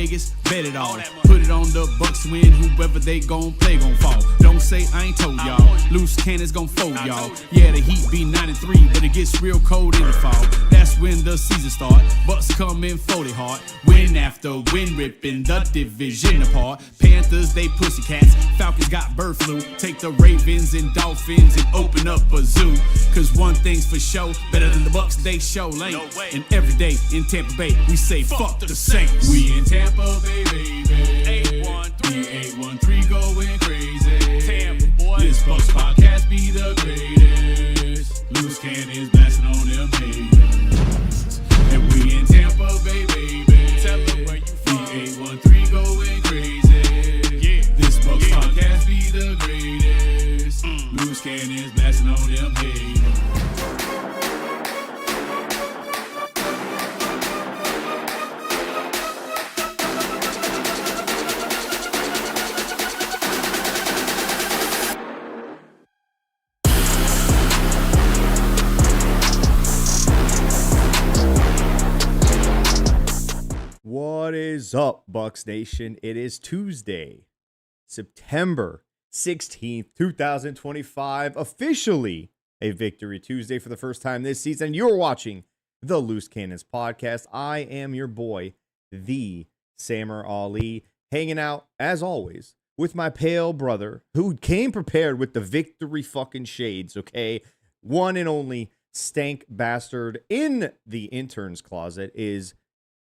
Vegas, bet it all. Put it on the Bucs win, whoever they gon' play gon' fall. Don't say I ain't told y'all. Loose cannons gon' fold y'all. Yeah, the Heat be 9-3, but it gets real cold in the fall. That's when the season start. Bucs come in 40 hard. Win after win, ripping the division apart. Panthers, they pussycats. Falcons got bird flu. Take the Ravens and Dolphins and open up a zoo. Cause one thing's for sure, better than the Bucs, they show lane. No, and every day in Tampa Bay, we say fuck the Saints. We in Tampa Bay, baby. 813 going crazy. Tampa, boy. This Bucs podcast be the greatest. Loose cannons blasting on them haters. And we in Tampa Bay, baby. Tell them where you from. 813 going crazy. Yeah. This Bucs podcast be the greatest. Loose cannons blasting on them haters. What is up, Bucs Nation? It is Tuesday, September 16th, 2025, officially a Victory Tuesday for the first time this season. You're watching the Loose Cannons podcast. I am your boy, the Samer Ali, hanging out, as always, with my pale brother, who came prepared with the victory fucking shades, okay? One and only stank bastard in the intern's closet is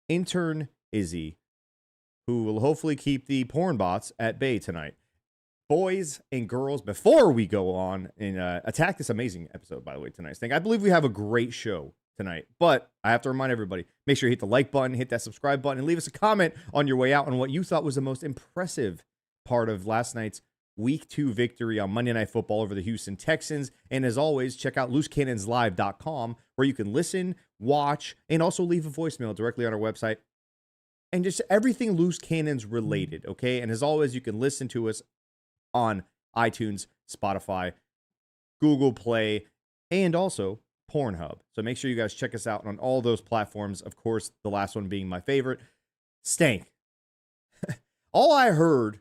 Intern Izzy, who will hopefully keep the porn bots at bay tonight. Boys and girls, before we go on and attack this amazing episode, by the way, tonight's thing, I believe we have a great show tonight, but I have to remind everybody, make sure you hit the like button, hit that subscribe button, and leave us a comment on your way out on what you thought was the most impressive part of last night's Week 2 victory on Monday Night Football over the Houston Texans. And as always, check out loosecannonslive.com, where you can listen, watch, and also leave a voicemail directly on our website. And just everything Loose Cannons related, okay? And as always, you can listen to us on iTunes, Spotify, Google Play, and also Pornhub. So make sure you guys check us out on all those platforms. Of course, the last one being my favorite, Stank. All I heard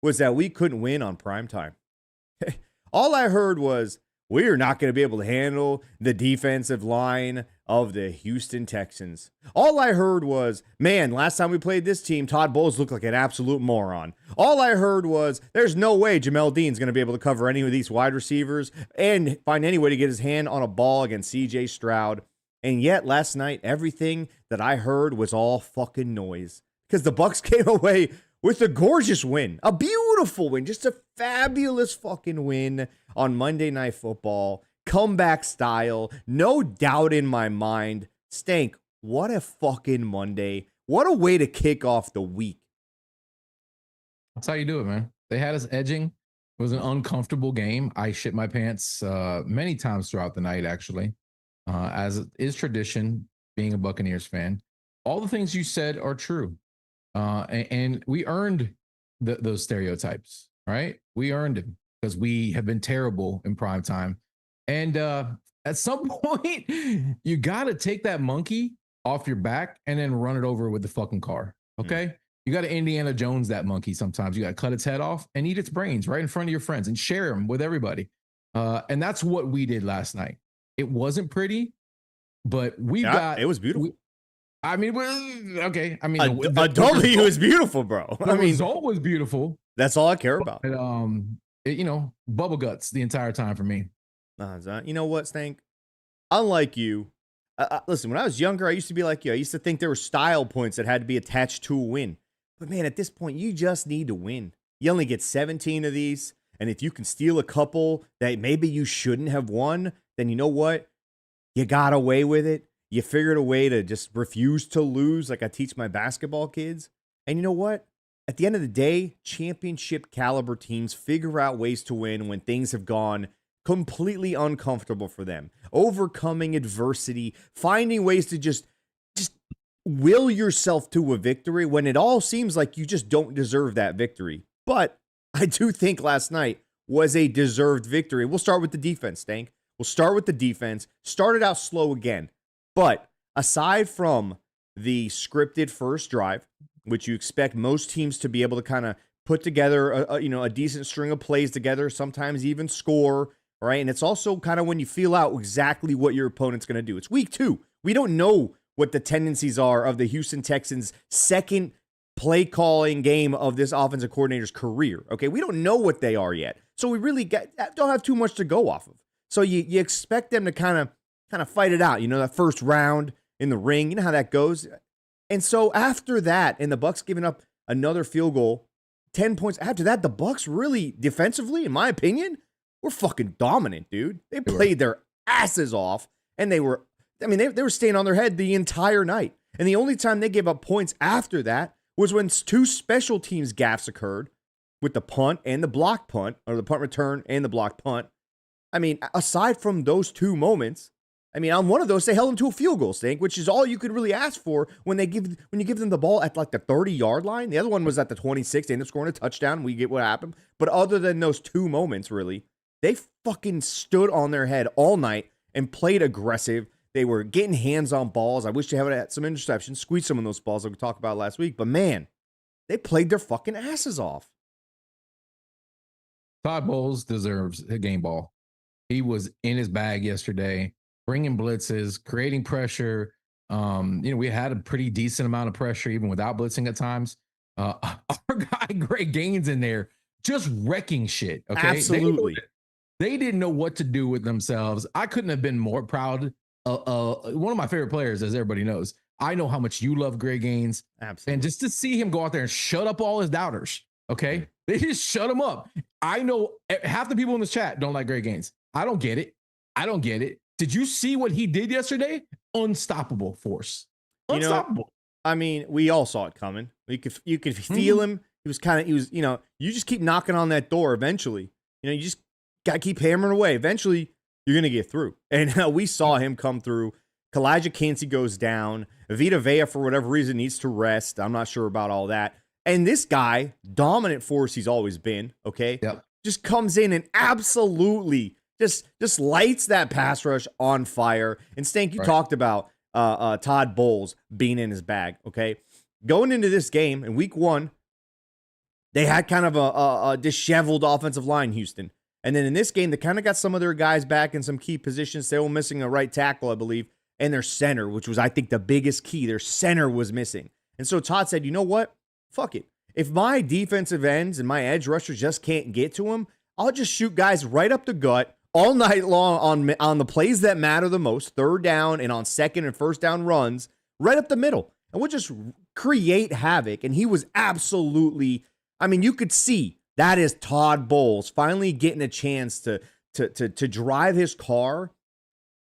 was that we couldn't win on primetime. All I heard was we're not going to be able to handle the defensive line of the Houston Texans. All I heard was, man, last time we played this team, Todd Bowles looked like an absolute moron. All I heard was, there's no way Jamel Dean's going to be able to cover any of these wide receivers and find any way to get his hand on a ball against CJ Stroud. And yet last night, everything that I heard was all fucking noise, because the Bucs came away with a gorgeous win, a beautiful win, just a fabulous fucking win on Monday Night Football, comeback style, no doubt in my mind. Stank, what a fucking Monday. What a way to kick off the week. That's how you do it, man. They had us edging. It was an uncomfortable game. I shit my pants many times throughout the night, actually, as is tradition, being a Buccaneers fan. All the things you said are true. And we earned those stereotypes, right? We earned them because we have been terrible in prime time. And at some point, you got to take that monkey off your back and then run it over with the fucking car, okay? You got to Indiana Jones that monkey sometimes. You got to cut its head off and eat its brains right in front of your friends and share them with everybody. And that's what we did last night. It wasn't pretty, but it was beautiful. I mean, okay. I mean, adultly, it was beautiful, bro. The result was beautiful. That's all I care about. But, bubble guts the entire time for me. You know what, Stank? Unlike you, listen, when I was younger, I used to be like you. I used to think there were style points that had to be attached to a win. But man, at this point, you just need to win. You only get 17 of these. And if you can steal a couple that maybe you shouldn't have won, then you know what? You got away with it. You figured a way to just refuse to lose, like I teach my basketball kids. And you know what? At the end of the day, championship caliber teams figure out ways to win when things have gone completely uncomfortable for them. Overcoming adversity, finding ways to just will yourself to a victory when it all seems like you just don't deserve that victory. But I do think last night was a deserved victory. We'll start with the defense, Stank. We'll start with the defense. Started out slow again. But aside from the scripted first drive, which you expect most teams to be able to kind of put together a decent string of plays together, sometimes even score, right? And it's also kind of when you feel out exactly what your opponent's going to do. It's week 2. We don't know what the tendencies are of the Houston Texans' second play calling game of this offensive coordinator's career. Okay, we don't know what they are yet, so we really don't have too much to go off of. So you expect them to kind of fight it out. That first round in the ring. You know how that goes. And so after that, and the Bucs giving up another field goal, 10 points. After that, the Bucs really defensively, in my opinion, were fucking dominant, dude. They played their asses off, and they were staying on their head the entire night. And the only time they gave up points after that was when 2 special teams gaffes occurred with the punt and the block punt, or the punt return and the block punt. I mean, aside from those 2 moments, on one of those, they held them to a field goal, Stink, which is all you could really ask for when you give them the ball at like the 30-yard line. The other one was at the 26. They ended up scoring a touchdown. We get what happened. But other than those 2 moments, really, they fucking stood on their head all night and played aggressive. They were getting hands on balls. I wish they had some interceptions, squeezed some of those balls like we talked about last week. But man, they played their fucking asses off. Todd Bowles deserves a game ball. He was in his bag yesterday, bringing blitzes, creating pressure. We had a pretty decent amount of pressure even without blitzing at times. Our guy Greg Gaines in there just wrecking shit. Okay, Absolutely. They didn't know what to do with themselves. I couldn't have been more proud. One of my favorite players, as everybody knows. I know how much you love Greg Gaines. Absolutely. And just to see him go out there and shut up all his doubters. Okay, they just shut him up. I know half the people in this chat don't like Greg Gaines. I don't get it. Did you see what he did yesterday? Unstoppable force. Unstoppable. We all saw it coming. You could feel him. You just keep knocking on that door eventually. You just got to keep hammering away. Eventually, you're going to get through. And we saw him come through. Kalijah Cansey goes down. Vita Vea, for whatever reason, needs to rest. I'm not sure about all that. And this guy, dominant force he's always been, okay? Yep. Just comes in and absolutely just lights that pass rush on fire. And Stank, you talked about Todd Bowles being in his bag, okay? Going into this game in week 1, they had kind of a disheveled offensive line, Houston. And then in this game, they kind of got some of their guys back in some key positions. They were missing a right tackle, I believe, and their center, which was, I think, the biggest key. Their center was missing. And so Todd said, you know what? Fuck it. If my defensive ends and my edge rushers just can't get to him, I'll just shoot guys right up the gut all night long on the plays that matter the most, third down and on second and first down runs, right up the middle. And we'll just create havoc. And he was absolutely, you could see that is Todd Bowles finally getting a chance to drive his car,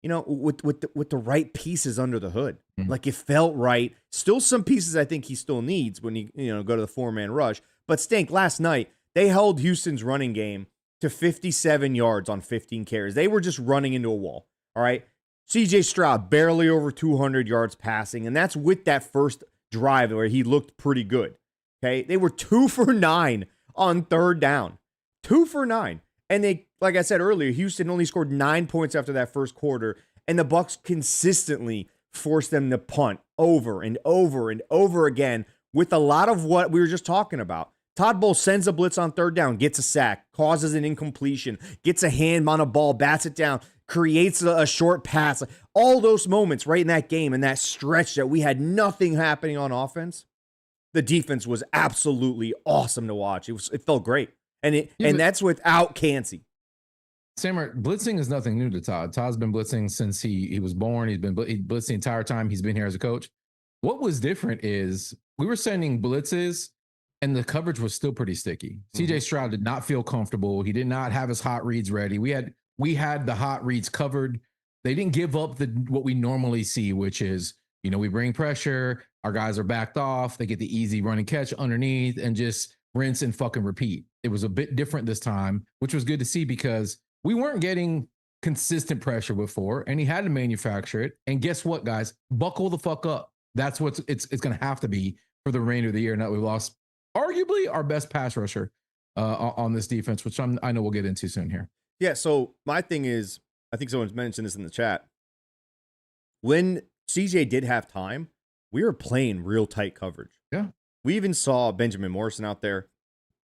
with the right pieces under the hood. Mm-hmm. Like it felt right. Still some pieces I think he still needs when you go to the 4-man rush. But Stink, last night, they held Houston's running game to 57 yards on 15 carries. They were just running into a wall. All right. CJ Stroud barely over 200 yards passing. And that's with that first drive where he looked pretty good. Okay. They were 2 for 9 on third down. 2 for 9. And they, like I said earlier, Houston only scored 9 points after that first quarter. And the Bucs consistently forced them to punt over and over and over again with a lot of what we were just talking about. Todd Bowles sends a blitz on third down, gets a sack, causes an incompletion, gets a hand on a ball, bats it down, creates a short pass. All those moments right in that game and that stretch that we had nothing happening on offense, the defense was absolutely awesome to watch. It felt great. And that's without Cansey. Sammer, blitzing is nothing new to Todd. Todd's been blitzing since he was born. He blitzed the entire time he's been here as a coach. What was different is we were sending blitzes and the coverage was still pretty sticky. Mm-hmm. CJ Stroud did not feel comfortable. He did not have his hot reads ready. We had the hot reads covered. They didn't give up what we normally see, which is, we bring pressure, our guys are backed off, they get the easy run and catch underneath and just rinse and fucking repeat. It was a bit different this time, which was good to see because we weren't getting consistent pressure before and he had to manufacture it. And guess what, guys? Buckle the fuck up. That's what it's going to have to be for the remainder of the year. Now we lost arguably our best pass rusher on this defense, which I know we'll get into soon here. Yeah, so my thing is, I think someone's mentioned this in the chat. When CJ did have time, we were playing real tight coverage. Yeah. We even saw Benjamin Morrison out there.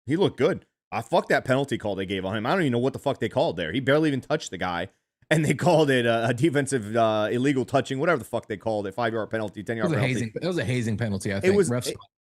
He looked good. Fuck that penalty call they gave on him. I don't even know what the fuck they called there. He barely even touched the guy. And they called it a defensive illegal touching, whatever the fuck they called it, 5-yard penalty, 10-yard penalty. It was a hazing penalty, I think.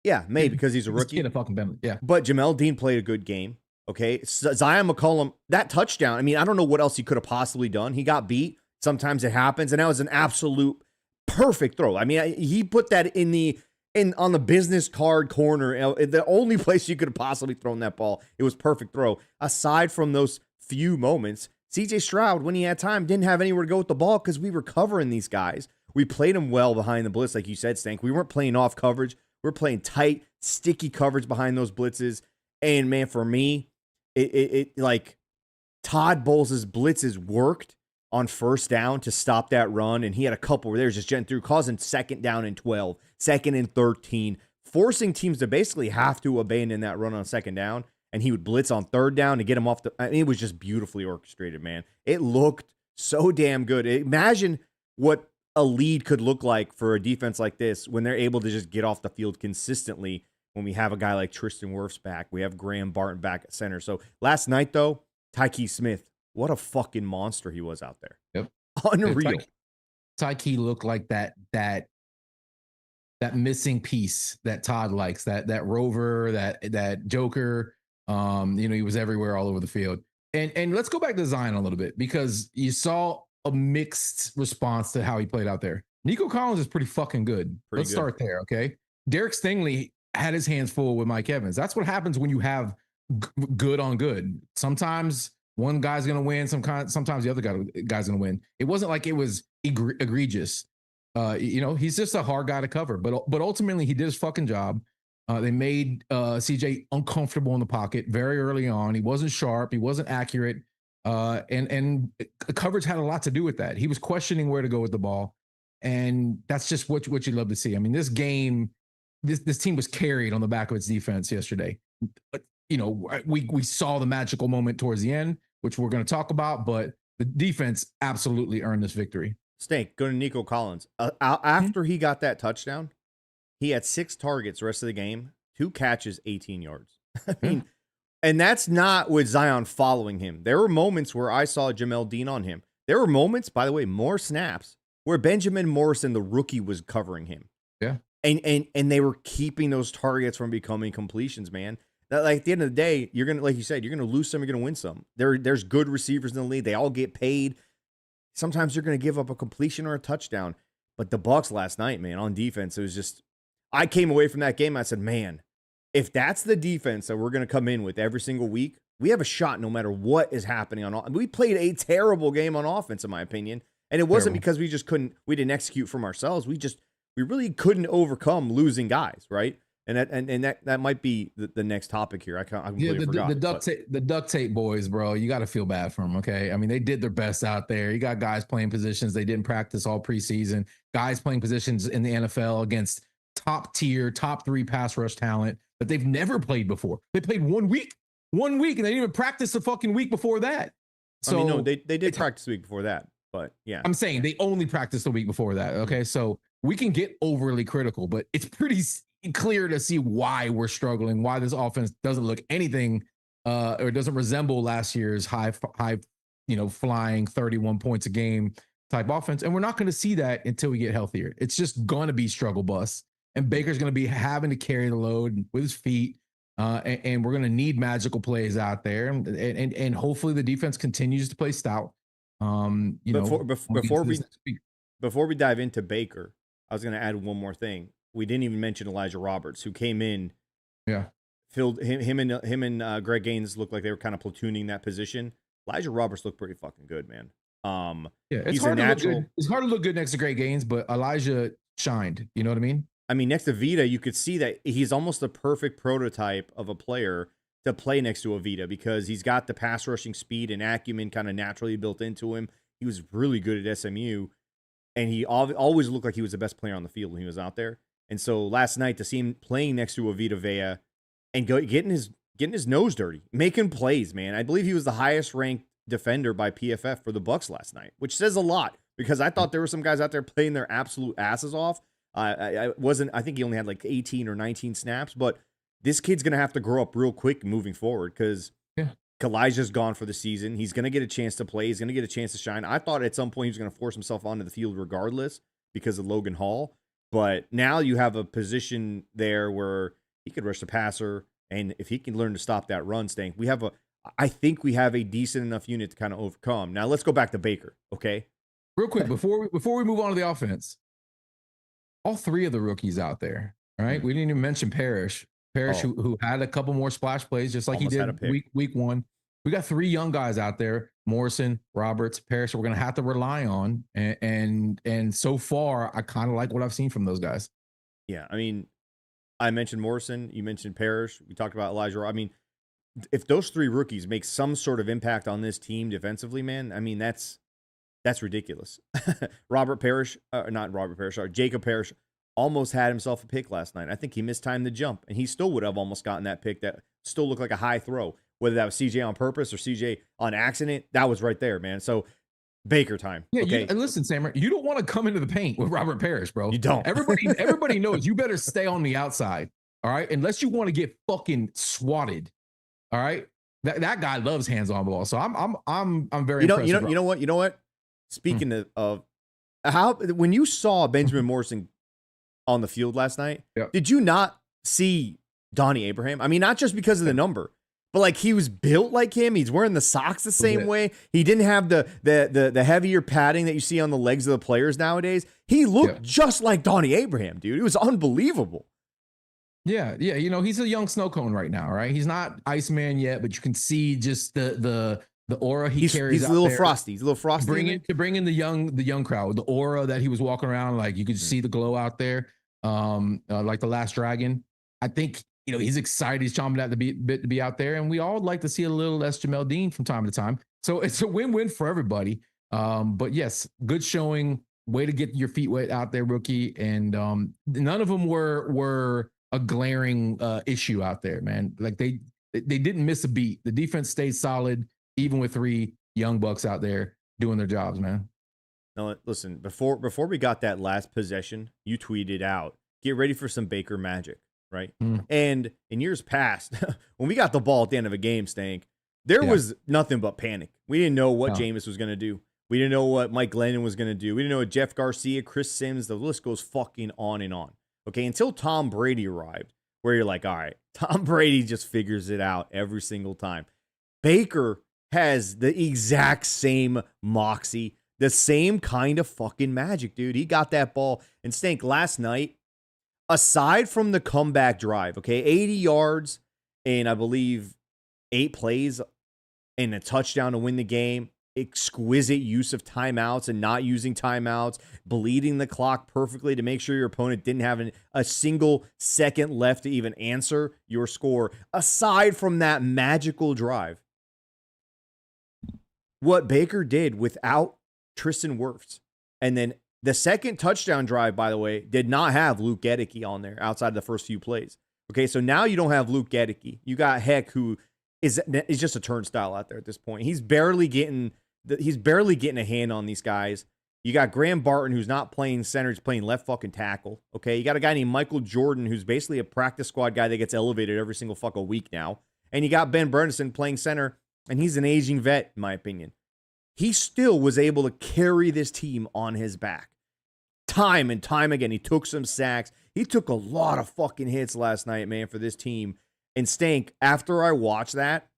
Yeah, maybe because he's a rookie. Get a fucking penalty. Yeah. But Jamel Dean played a good game. Okay. Zion McCollum, that touchdown, I mean, I don't know what else he could have possibly done. He got beat. Sometimes it happens. And that was an absolute perfect throw. I mean, he put that on the business card corner, the only place you could have possibly thrown that ball. It was perfect throw. Aside from those few moments, CJ Stroud, when he had time, didn't have anywhere to go with the ball because we were covering these guys. We played them well behind the blitz, like you said, Stank. We weren't playing off coverage. We were playing tight, sticky coverage behind those blitzes. And man, for me, it like Todd Bowles' blitzes worked on first down to stop that run, and he had a couple where they were just jetting through, causing 2nd down and 12, 2nd and 13, forcing teams to basically have to abandon that run on 2nd down, and he would blitz on 3rd down to get him off I mean, it was just beautifully orchestrated, man. It looked so damn good. Imagine what a lead could look like for a defense like this when they're able to just get off the field consistently when we have a guy like Tristan Wirfs back. We have Graham Barton back at center. So last night, though, Tyke Smith, what a fucking monster he was out there. Yep. Unreal. Tyke looked like that missing piece that Todd likes, that rover, that joker. He was everywhere all over the field. And let's go back to Zion a little bit, because you saw a mixed response to how he played out there. Nico Collins is pretty fucking good. Let's start there, okay? Derek Stingley had his hands full with Mike Evans. That's what happens when you have good on good. Sometimes one guy's going to win. Sometimes the other guy's going to win. It wasn't like it was egregious. He's just a hard guy to cover. But ultimately, he did his fucking job. They made CJ uncomfortable in the pocket very early on. He wasn't sharp. He wasn't accurate. And coverage had a lot to do with that. He was questioning where to go with the ball. And that's just what you love to see. I mean, this game, this team was carried on the back of its defense yesterday. But, we saw the magical moment towards the end, which we're going to talk about, but the defense absolutely earned this victory. Stank, go to Nico Collins. After he got that touchdown, he had 6 targets the rest of the game, 2 catches, 18 yards. I mean, and that's not with Zion following him. There were moments where I saw Jamel Dean on him. There were moments, by the way, more snaps, where Benjamin Morrison, the rookie, was covering him. Yeah. And they were keeping those targets from becoming completions, man. Like at the end of the day, you're gonna, like you said, you're gonna lose some, you're gonna win some. There's good receivers in the league. They all get paid. Sometimes you're gonna give up a completion or a touchdown. But the Bucs last night, man, on defense, it was just, I came away from that game. I said, man, if that's the defense that we're gonna come in with every single week, we have a shot no matter what is happening on. We played a terrible game on offense, in my opinion, and it wasn't because we didn't execute from ourselves. We really couldn't overcome losing guys, right? And that might be the next topic here. I completely forgot. The duct tape boys, bro. You got to feel bad for them, okay? I mean, they did their best out there. You got guys playing positions they didn't practice all preseason. Guys playing positions in the NFL against top tier, top 3 pass rush talent that they've never played before. They played 1 week, and they didn't even practice the fucking week before that. So I mean, no, they did practice the week before that, but yeah. I'm saying they only practiced the week before that. Okay, so we can get overly critical, but it's pretty clear to see why we're struggling, why this offense doesn't look anything or doesn't resemble last year's high flying 31 points a game type offense. And we're not going to see that until we get healthier. It's just going to be struggle bus, and Baker's going to be having to carry the load with his feet. And we're going to need magical plays out there, and hopefully the defense continues to play stout. Before we dive into Baker, I was going to add one more thing. We didn't even mention Elijah Roberts, who came in. Yeah. Filled him and Greg Gaines looked like they were kind of platooning that position. Elijah Roberts looked pretty fucking good, man. It's hard to look good. It's hard to look good next to Greg Gaines, but Elijah shined. You know what I mean? I mean, next to Vita, you could see that he's almost the perfect prototype of a player to play next to a Vita, because he's got the pass rushing speed and acumen kind of naturally built into him. He was really good at SMU, and he always looked like he was the best player on the field when he was out there. And so last night, to see him playing next to a Vita Vea and getting his nose dirty, making plays, man. I believe he was the highest ranked defender by PFF for the Bucs last night, which says a lot, because I thought there were some guys out there playing their absolute asses off. I wasn't. I think he only had like 18 or 19 snaps, but this kid's gonna have to grow up real quick moving forward because Kalijah's gone for the season. He's gonna get a chance to play. He's gonna get a chance to shine. I thought at some point he was gonna force himself onto the field regardless because of Logan Hall, but now you have a position there where he could rush the passer, and if he can learn to stop that run, Stank, I think we have a decent enough unit to kind of overcome. Now let's go back to Baker, okay? Real quick before we move on to the offense, all three of the rookies out there, all right? We didn't even mention Parrish, who had a couple more splash plays just like he did week one. We got three young guys out there: Morrison, Roberts, Parrish. We're gonna have to rely on, and so far, I kind of like what I've seen from those guys. Yeah, I mean, I mentioned Morrison, you mentioned Parrish, we talked about Elijah. I mean, if those three rookies make some sort of impact on this team defensively, man, I mean, that's ridiculous. Jacob Parrish almost had himself a pick last night. I think he mistimed the jump, and he still would have almost gotten that pick that still looked like a high throw. Whether that was CJ on purpose or CJ on accident, that was right there, man. So Baker time. Yeah, okay? And listen, Sammer, you don't want to come into the paint with Robert Parrish, bro. You don't. Everybody knows you better stay on the outside, all right? Unless you want to get fucking swatted, all right? That guy loves hands-on ball. So I'm very impressed. You know what? Speaking of how, when you saw Benjamin Morrison on the field last night, did you not see Donnie Abraham? I mean, not just because of the number, but like he was built like him. He's wearing the socks the same way. He didn't have the heavier padding that you see on the legs of the players nowadays. He looked just like Donnie Abraham, dude. It was unbelievable. Yeah. You know, he's a young snow cone right now, right? He's not Iceman yet, but you can see just the aura he carries. He's a little frosty. He's a little frosty. To bring in the young crowd, the aura that he was walking around, like you could see the glow out there, like the Last Dragon. I think, you know, he's excited. He's chomping at the bit to be out there, and we all like to see a little less Jamel Dean from time to time. So it's a win-win for everybody. But yes, good showing. Way to get your feet wet out there, rookie. And none of them were a glaring issue out there, man. Like they didn't miss a beat. The defense stayed solid, even with three young Bucs out there doing their jobs, man. No, listen, before we got that last possession, you tweeted out, get ready for some Baker magic, right? And in years past, when we got the ball at the end of a game, Stank, there was nothing but panic. We didn't know what Jameis was going to do. We didn't know what Mike Glennon was going to do. We didn't know what Jeff Garcia, Chris Sims, the list goes fucking on and on. Okay, until Tom Brady arrived, where you're like, all right, Tom Brady just figures it out every single time. Baker has the exact same moxie, the same kind of fucking magic, dude. He got that ball. And Stank, last night, aside from the comeback drive, okay, 80 yards and I believe 8 plays and a touchdown to win the game, exquisite use of timeouts and not using timeouts, bleeding the clock perfectly to make sure your opponent didn't have a single second left to even answer your score. Aside from that magical drive, what Baker did without Tristan Wirfs, and then the second touchdown drive, by the way, did not have Luke Gedeke on there outside of the first few plays. Okay, so now you don't have Luke Gedeke. You got Heck, who is just a turnstile out there at this point. He's barely getting a hand on these guys. You got Graham Barton, who's not playing center, he's playing left fucking tackle. Okay, you got a guy named Michael Jordan, who's basically a practice squad guy that gets elevated every single fucking week now. And you got Ben Bernison playing center, and he's an aging vet, in my opinion. He still was able to carry this team on his back. Time and time again, he took some sacks. He took a lot of fucking hits last night, man, for this team. And Stank, after I watched that,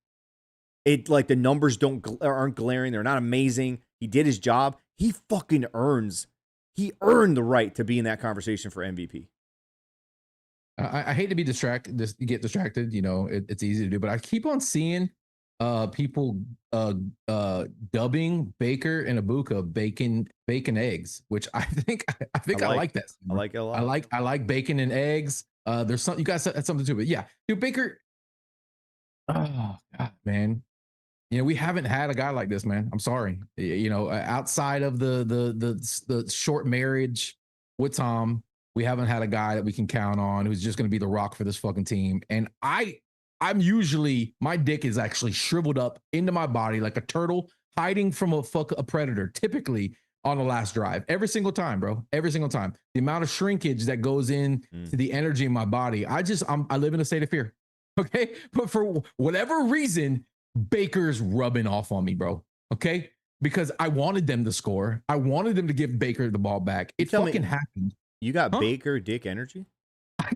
it like the numbers aren't glaring. They're not amazing. He did his job. He fucking earned the right to be in that conversation for MVP. I hate to be get distracted. You know, it's easy to do, but I keep on seeing people dubbing Baker and Ibuka bacon eggs, which I think I like that. I like it a lot. I like bacon and eggs. There's something you guys had something to it. Yeah, dude, Baker. Oh God, man. You know, we haven't had a guy like this, man. I'm sorry. You know, outside of the short marriage with Tom, we haven't had a guy that we can count on who's just going to be the rock for this fucking team. And I'm usually, my dick is actually shriveled up into my body like a turtle hiding from a predator, typically on the last drive. Every single time, bro. Every single time. The amount of shrinkage that goes in to the energy in my body. I live in a state of fear. Okay. But for whatever reason, Baker's rubbing off on me, bro. Okay. Because I wanted them to score. I wanted them to give Baker the ball back. It fucking happened. You got Baker dick energy?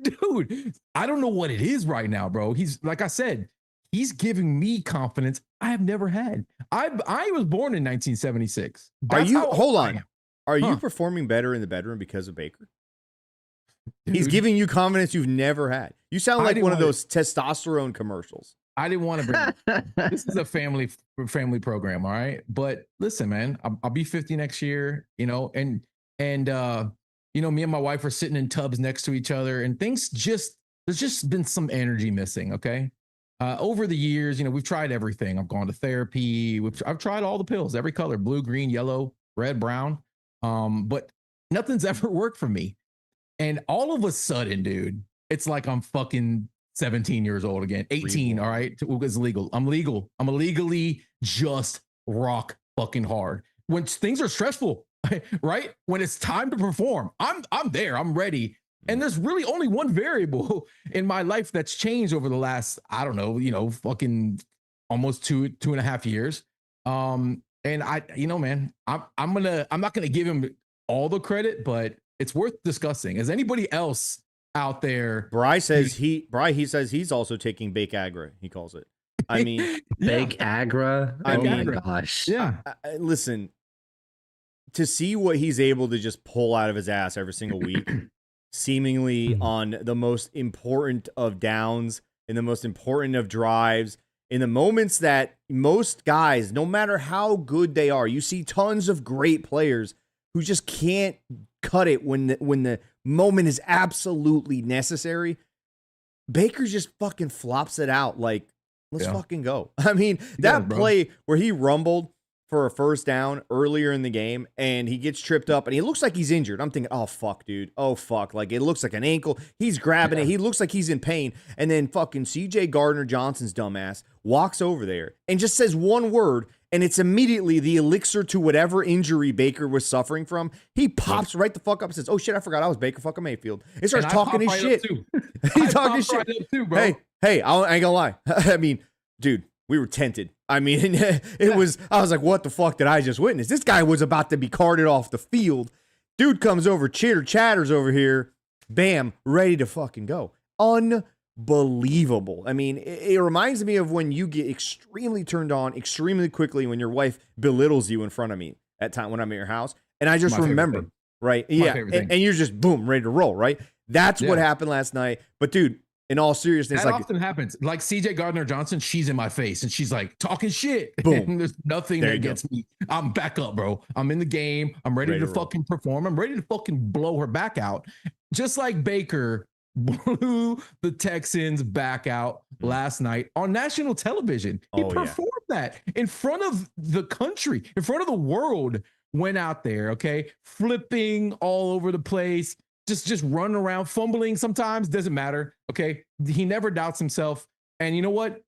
Dude, I don't know what it is right now, bro. He's, like I said, he's giving me confidence I have never had. I was born in 1976. Hold on. Are you performing better in the bedroom because of Baker? Dude, he's giving you confidence you've never had. You sound like one of those testosterone commercials. I didn't want to bring this is a family program, all right? But listen, man, I'll be 50 next year, you know, and you know, me and my wife are sitting in tubs next to each other, and there's just been some energy missing, okay? Over the years, you know, we've tried everything. I've gone to therapy. I've tried all the pills, every color, blue, green, yellow, red, brown. But nothing's ever worked for me. And all of a sudden, dude, it's like I'm fucking 17 years old again. 18, all right? It's legal. I'm legal. I'm illegally just rock fucking hard. When things are stressful, right? When it's time to perform, I'm there. I'm ready. And there's really only one variable in my life that's changed over the last, I don't know, you know, fucking almost two and a half years. And you know, man, I'm not gonna give him all the credit, but it's worth discussing. Is anybody else out there? Bry says he says he's also taking Bake Agra, he calls it. I mean, Bake Agra. I mean, my gosh. Yeah. Listen, to see what he's able to just pull out of his ass every single week, seemingly on the most important of downs, in the most important of drives, in the moments that most guys, no matter how good they are, you see tons of great players who just can't cut it when the moment is absolutely necessary. Baker just fucking flops it out like, let's fucking go. I mean, that play where he rumbled for a first down earlier in the game and he gets tripped up and he looks like he's injured. I'm thinking, oh, fuck, dude. Oh, fuck. Like, it looks like an ankle. He's grabbing it. He looks like he's in pain. And then fucking CJ Gardner-Johnson's dumbass walks over there and just says one word, and it's immediately the elixir to whatever injury Baker was suffering from. He pops right the fuck up and says, oh, shit, I forgot I was Baker fucking Mayfield. He starts talking his shit. He's talking his shit. Too, bro. Hey, I ain't gonna lie. I mean, dude, we were tented. I mean, I was like, what the fuck did I just witness? This guy was about to be carted off the field. Dude comes over, chatters over here, bam, ready to fucking go. Unbelievable. I mean, it reminds me of when you get extremely turned on extremely quickly when your wife belittles you in front of me at time when I'm at your house. And I just remember, right? Yeah. And you're just boom, ready to roll, right? That's what happened last night. But dude, in all seriousness, that often happens. Like CJ Gardner-Johnson, she's in my face and she's like talking shit. Boom. And there's nothing that gets me. I'm back up, bro. I'm in the game. I'm ready to fucking perform. I'm ready to fucking blow her back out. Just like Baker blew the Texans back out last night on national television. He performed that in front of the country, in front of the world. Went out there, okay, flipping all over the place. Just running around, fumbling sometimes, doesn't matter, okay? He never doubts himself. And you know what?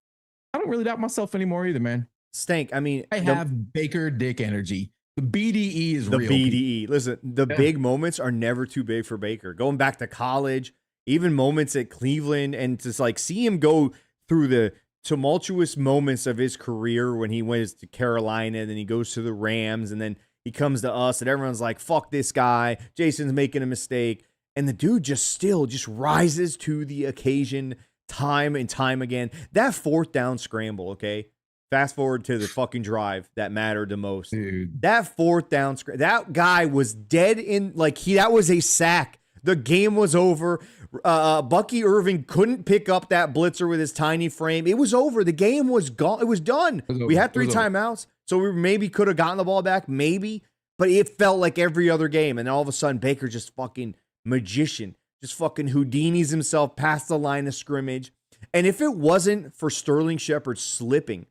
I don't really doubt myself anymore either, man. Stank, I mean... I have Baker dick energy. The BDE is real. The BDE. Listen, the big moments are never too big for Baker. Going back to college, even moments at Cleveland, and to like see him go through the tumultuous moments of his career when he went to Carolina, then he goes to the Rams, and then he comes to us, and everyone's like, fuck this guy. Jason's making a mistake. And the dude just rises to the occasion time and time again. That fourth down scramble, okay? Fast forward to the fucking drive that mattered the most. Dude. That fourth down scramble, that guy was dead in, like, that was a sack. The game was over. Bucky Irving couldn't pick up that blitzer with his tiny frame. It was over. The game was gone. It was done. We had 3 timeouts. So we maybe could have gotten the ball back, maybe, but it felt like every other game. And all of a sudden, Baker just fucking magician, just fucking Houdini's himself past the line of scrimmage. And if it wasn't for Sterling Shepard slipping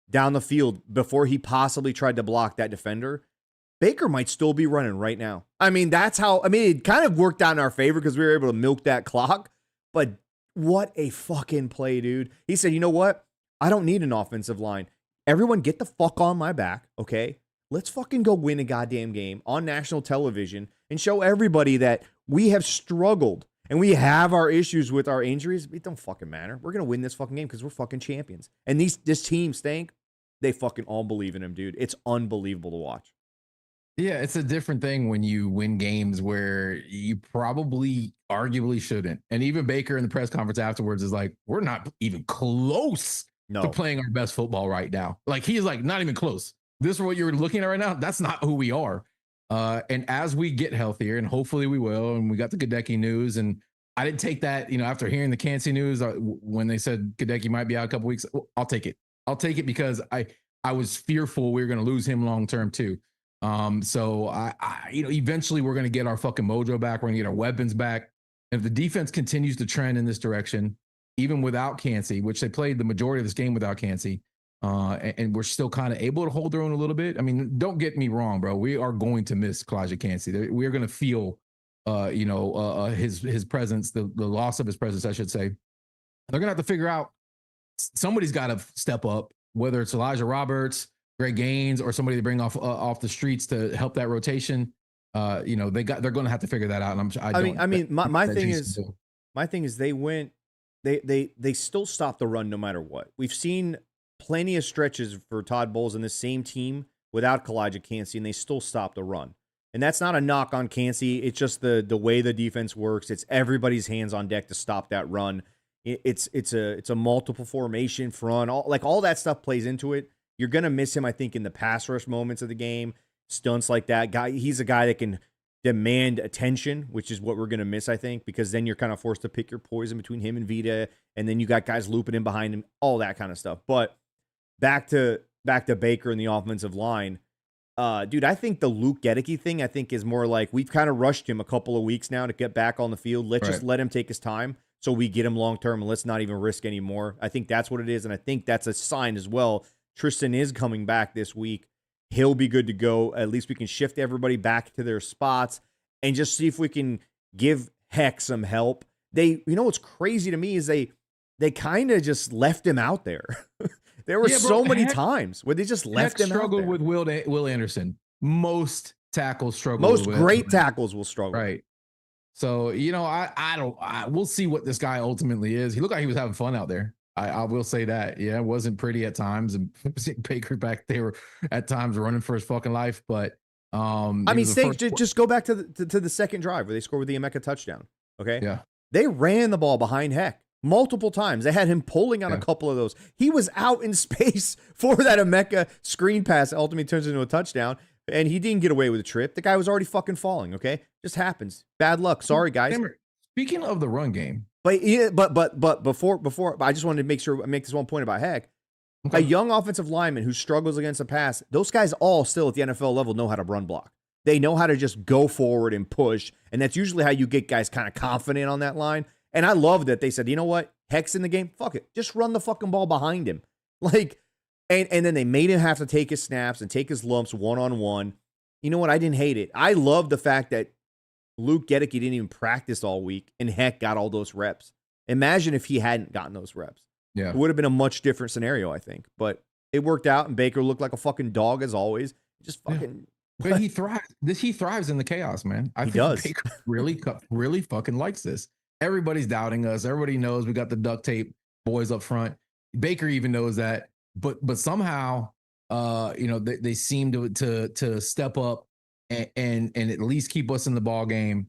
down the field before he possibly tried to block that defender, Baker might still be running right now. I mean, it kind of worked out in our favor because we were able to milk that clock. But what a fucking play, dude. He said, you know what? I don't need an offensive line. Everyone get the fuck on my back, okay? let's fucking go win a goddamn game on national television and show everybody that we have struggled and we have our issues with our injuries. It don't fucking matter. We're going to win this fucking game because we're fucking champions. And this team stink. They fucking all believe in him, dude. It's unbelievable to watch. Yeah, it's a different thing when you win games where you probably arguably shouldn't. And even Baker in the press conference afterwards is like, we're not even close to playing our best football right now. Like, he's like, not even close. This is what you're looking at right now. That's not who we are. And as we get healthier, and hopefully we will, and we got the Gadecki news, and I didn't take that, after hearing the Kancey news, when they said Gadecki might be out a couple weeks, I'll take it. I'll take it because I was fearful we were going to lose him long-term too. So I eventually we're going to get our fucking mojo back. We're going to get our weapons back. And if the defense continues to trend in this direction, even without Kancey, which they played the majority of this game without Kancey, and we're still kind of able to hold their own a little bit. I mean, don't get me wrong, bro. We are going to miss Kalijah Kancey. We're going to feel, his presence, the loss of his presence, I should say. They're going to have to figure out, somebody's got to step up, whether it's Elijah Roberts, Greg Gaines, or somebody to bring off the streets to help that rotation. They're going to have to figure that out. And my thing is they still stop the run no matter what. We've seen plenty of stretches for Todd Bowles in the same team without Kalijah Kancey, and they still stop the run. And that's not a knock on Kancey. It's just the way the defense works. It's everybody's hands on deck to stop that run. It's a multiple formation front. All that stuff plays into it. You're gonna miss him, I think, in the pass rush moments of the game, stunts like that. He's a guy that can demand attention, which is what we're gonna miss, I think, because then you're kind of forced to pick your poison between him and Vita, and then you got guys looping in behind him, all that kind of stuff. But back to Baker and the offensive line. Dude, I think the Luke Gedeke thing, I think, is more like we've kind of rushed him a couple of weeks now to get back on the field. Let's just let him take his time so we get him long-term, and let's not even risk anymore. I think that's what it is, and I think that's a sign as well. Tristan is coming back this week. He'll be good to go. At least we can shift everybody back to their spots and just see if we can give Heck some help. What's crazy to me is they kind of just left him out there. There were so many times where they just left him out there. Struggled with Will Anderson. Most tackles struggle. Most great tackles will struggle. Right. So, we'll see what this guy ultimately is. He looked like he was having fun out there. I will say that. Yeah, it wasn't pretty at times. And Baker back there at times running for his fucking life. But just go back to the second drive where they scored with the Emeka touchdown. Okay. Yeah. They ran the ball behind Heck multiple times. They had him pulling on a couple of those. He was out in space for that Emeka screen pass that ultimately turns into a touchdown. And he didn't get away with a trip. The guy was already fucking falling. Okay. Just happens. Bad luck. Sorry, guys. Speaking of the run game. But before I just wanted to make this one point about Heck. Okay. A young offensive lineman who struggles against the pass, those guys all still at the NFL level know how to run block. They know how to just go forward and push. And that's usually how you get guys kind of confident on that line. And I love that they said, you know what? Heck's in the game. Fuck it. Just run the fucking ball behind him. And then they made him have to take his snaps and take his lumps one-on-one. You know what? I didn't hate it. I love the fact that Luke Gedeke didn't even practice all week, and Heck got all those reps. Imagine if he hadn't gotten those reps. Yeah. It would have been a much different scenario, I think. But it worked out, and Baker looked like a fucking dog as always. Just fucking... But he thrives. He thrives in the chaos, man. I think does. Baker really fucking likes this. Everybody's doubting us. Everybody knows we got the duct tape boys up front. Baker even knows that. But somehow, they seem to step up and at least keep us in the ball game.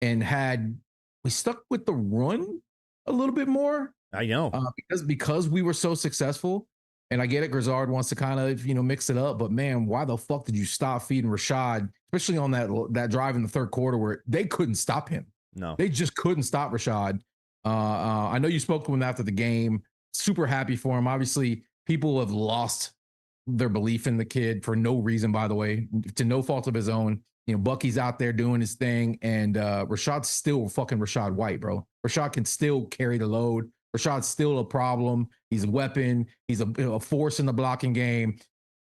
And had we stuck with the run a little bit more, I know, because we were so successful. And I get it, Grizzard wants to kind of mix it up, but man, why the fuck did you stop feeding Rachaad, especially on that drive in the third quarter where they couldn't stop him? No, they just couldn't stop Rachaad. I know you spoke to him after the game. Super happy for him. Obviously, people have lost their belief in the kid for no reason, by the way, to no fault of his own. Bucky's out there doing his thing, and Rachaad's still fucking Rachaad White, bro. Rachaad can still carry the load. Rachaad's still a problem. He's a weapon. He's a force in the blocking game.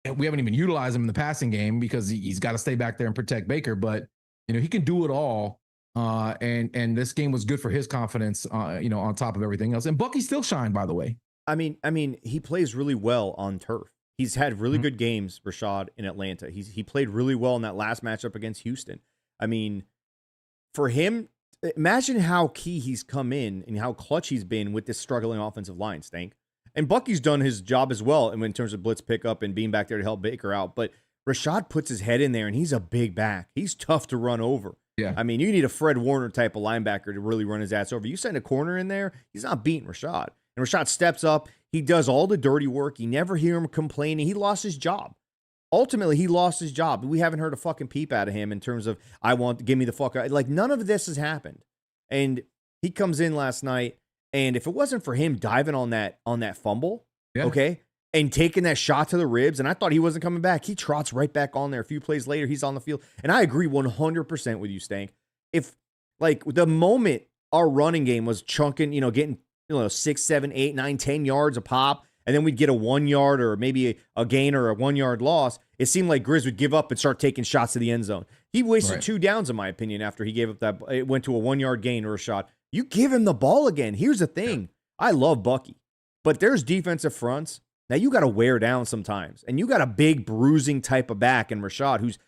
And we haven't even utilized him in the passing game because he's got to stay back there and protect Baker. But he can do it all. And this game was good for his confidence. On top of everything else. And Bucky still shined, by the way. I mean, he plays really well on turf. He's had really good games, Rachaad, in Atlanta. He played really well in that last matchup against Houston. I mean, for him, imagine how key he's come in and how clutch he's been with this struggling offensive line, Stank. And Bucky's done his job as well in terms of blitz pickup and being back there to help Baker out. But Rachaad puts his head in there, and he's a big back. He's tough to run over. Yeah. I mean, you need a Fred Warner type of linebacker to really run his ass over. You send a corner in there, he's not beating Rachaad. And Rachaad steps up. He does all the dirty work. You never hear him complaining. He lost his job. Ultimately, he lost his job. We haven't heard a fucking peep out of him in terms of, I want to give me the fuck out. Like, none of this has happened. And he comes in last night, and if it wasn't for him diving on that fumble, okay, and taking that shot to the ribs, and I thought he wasn't coming back, he trots right back on there. A few plays later, he's on the field. And I agree 100% with you, Stank. If, like, the moment our running game was chunking, getting 6, 7, 8, 9, 10 yards a pop, and then we'd get a 1 yard or maybe a gain or a 1 yard loss, it seemed like Grizz would give up and start taking shots to the end zone. He wasted 2 downs, in my opinion, after he gave up that. It went to a 1 yard gain or a shot. You give him the ball again. Here's the thing. I love Bucky, but there's defensive fronts that you got to wear down sometimes. And you got a big bruising type of back in Rachaad who's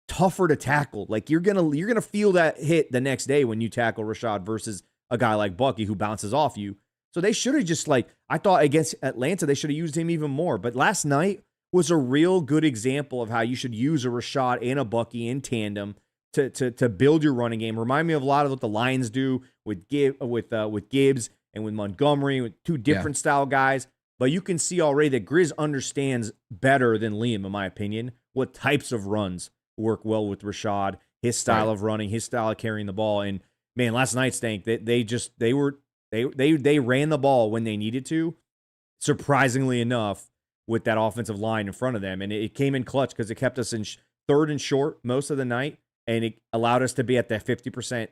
tougher to tackle. Like, you're gonna feel that hit the next day when you tackle Rachaad versus a guy like Bucky who bounces off you. So they should have just, I thought against Atlanta, they should have used him even more. But last night was a real good example of how you should use a Rachaad and a Bucky in tandem to build your running game. Remind me of a lot of what the Lions do with Gibbs and with Montgomery, with 2 different style guys. But you can see already that Grizz understands better than Liam, in my opinion, what types of runs work well with Rachaad, his style of running, his style of carrying the ball. And man, last night, Stank, they ran the ball when they needed to, surprisingly enough, with that offensive line in front of them. And it came in clutch because it kept us in third and short most of the night, and it allowed us to be at that 50%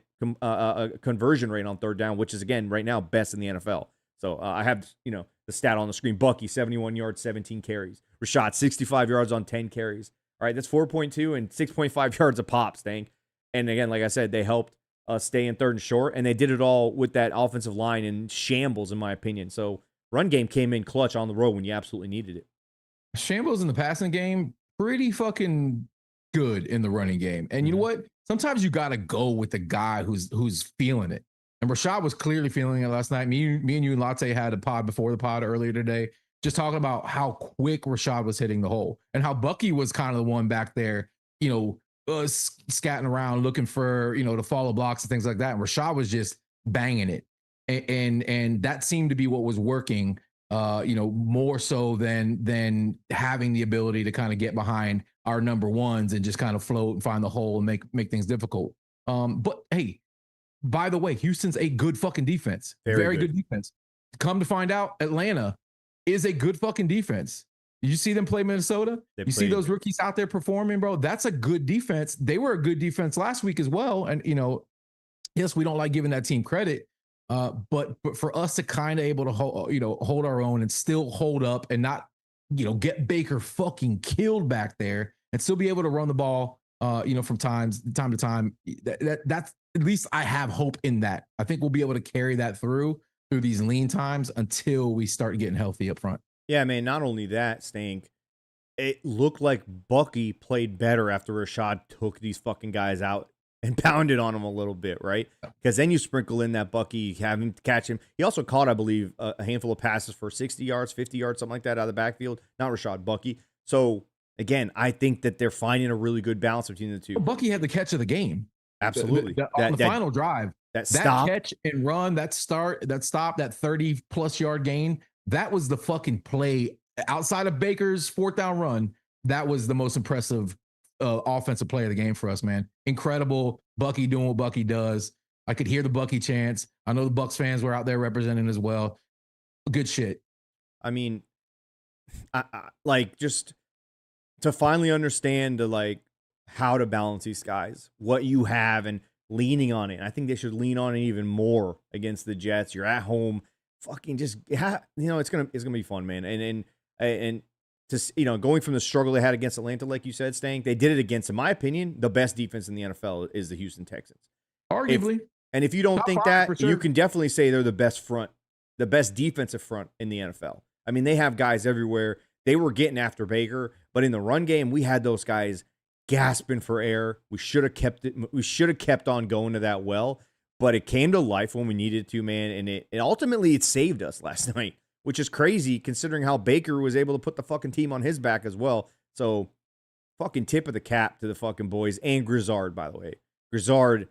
conversion rate on third down, which is, again, right now, best in the NFL. So I have, the stat on the screen. Bucky, 71 yards, 17 carries. Rachaad, 65 yards on 10 carries. All right, that's 4.2 and 6.5 yards a pop, Stank. And again, like I said, they helped stay in third and short, and they did it all with that offensive line in shambles, in my opinion. So run game came in clutch on the road when you absolutely needed it. Shambles in the passing game, pretty fucking good in the running game. And you know what? Sometimes you got to go with the guy who's feeling it. And Rachaad was clearly feeling it last night. Me and you and Latte had a pod before the pod earlier today, just talking about how quick Rachaad was hitting the hole and how Bucky was kind of the one back there, scatting around looking for, to follow blocks and things like that. And Rachaad was just banging it. And that seemed to be what was working, more so than having the ability to kind of get behind our number ones and just kind of float and find the hole and make things difficult. But hey, by the way, Houston's a good fucking defense. Very good defense. Come to find out, Atlanta is a good fucking defense. Did you see them play Minnesota? See those rookies out there performing, bro? That's a good defense. They were a good defense last week as well. And, yes, we don't like giving that team credit. But for us to kind of able to hold our own and still hold up and not, get Baker fucking killed back there and still be able to run the ball, from time to time. That's, at least I have hope in that. I think we'll be able to carry that through these lean times until we start getting healthy up front. Yeah, man, not only that, Stank, it looked like Bucky played better after Rachaad took these fucking guys out and pounded on him a little bit, right? Because then you sprinkle in that Bucky, have him catch him. He also caught, I believe, a handful of passes for 60 yards, 50 yards, something like that out of the backfield. Not Rachaad, Bucky. So, again, I think that they're finding a really good balance between the two. Bucky had the catch of the game. Absolutely. On the final drive, that stop, catch and run, that stop, that 30-plus yard gain, that was the fucking play. Outside of Baker's 4th down run, that was the most impressive offensive play of the game for us, man. Incredible. Bucky doing what Bucky does. I could hear the Bucky chants. I know the Bucs fans were out there representing as well. Good shit. I mean, I just to finally understand how to balance these guys, what you have, and leaning on it. I think they should lean on it even more against the Jets. You're at home, fucking just it's gonna be fun, man. And to going from the struggle they had against Atlanta, like you said, Stank, they did it against, in my opinion, the best defense in the NFL is the Houston Texans, arguably. If you don't think that, sure, you can definitely say they're the best defensive front in the NFL. I mean, they have guys everywhere. they were getting after Baker, but in the run game, we had those guys gasping for air. We should have kept it. We should have kept on going to that well, but it came to life when we needed to, man. And it ultimately it saved us last night, which is crazy considering how Baker was able to put the fucking team on his back as well. So fucking tip of the cap to the fucking boys and Grizzard, by the way. Grizzard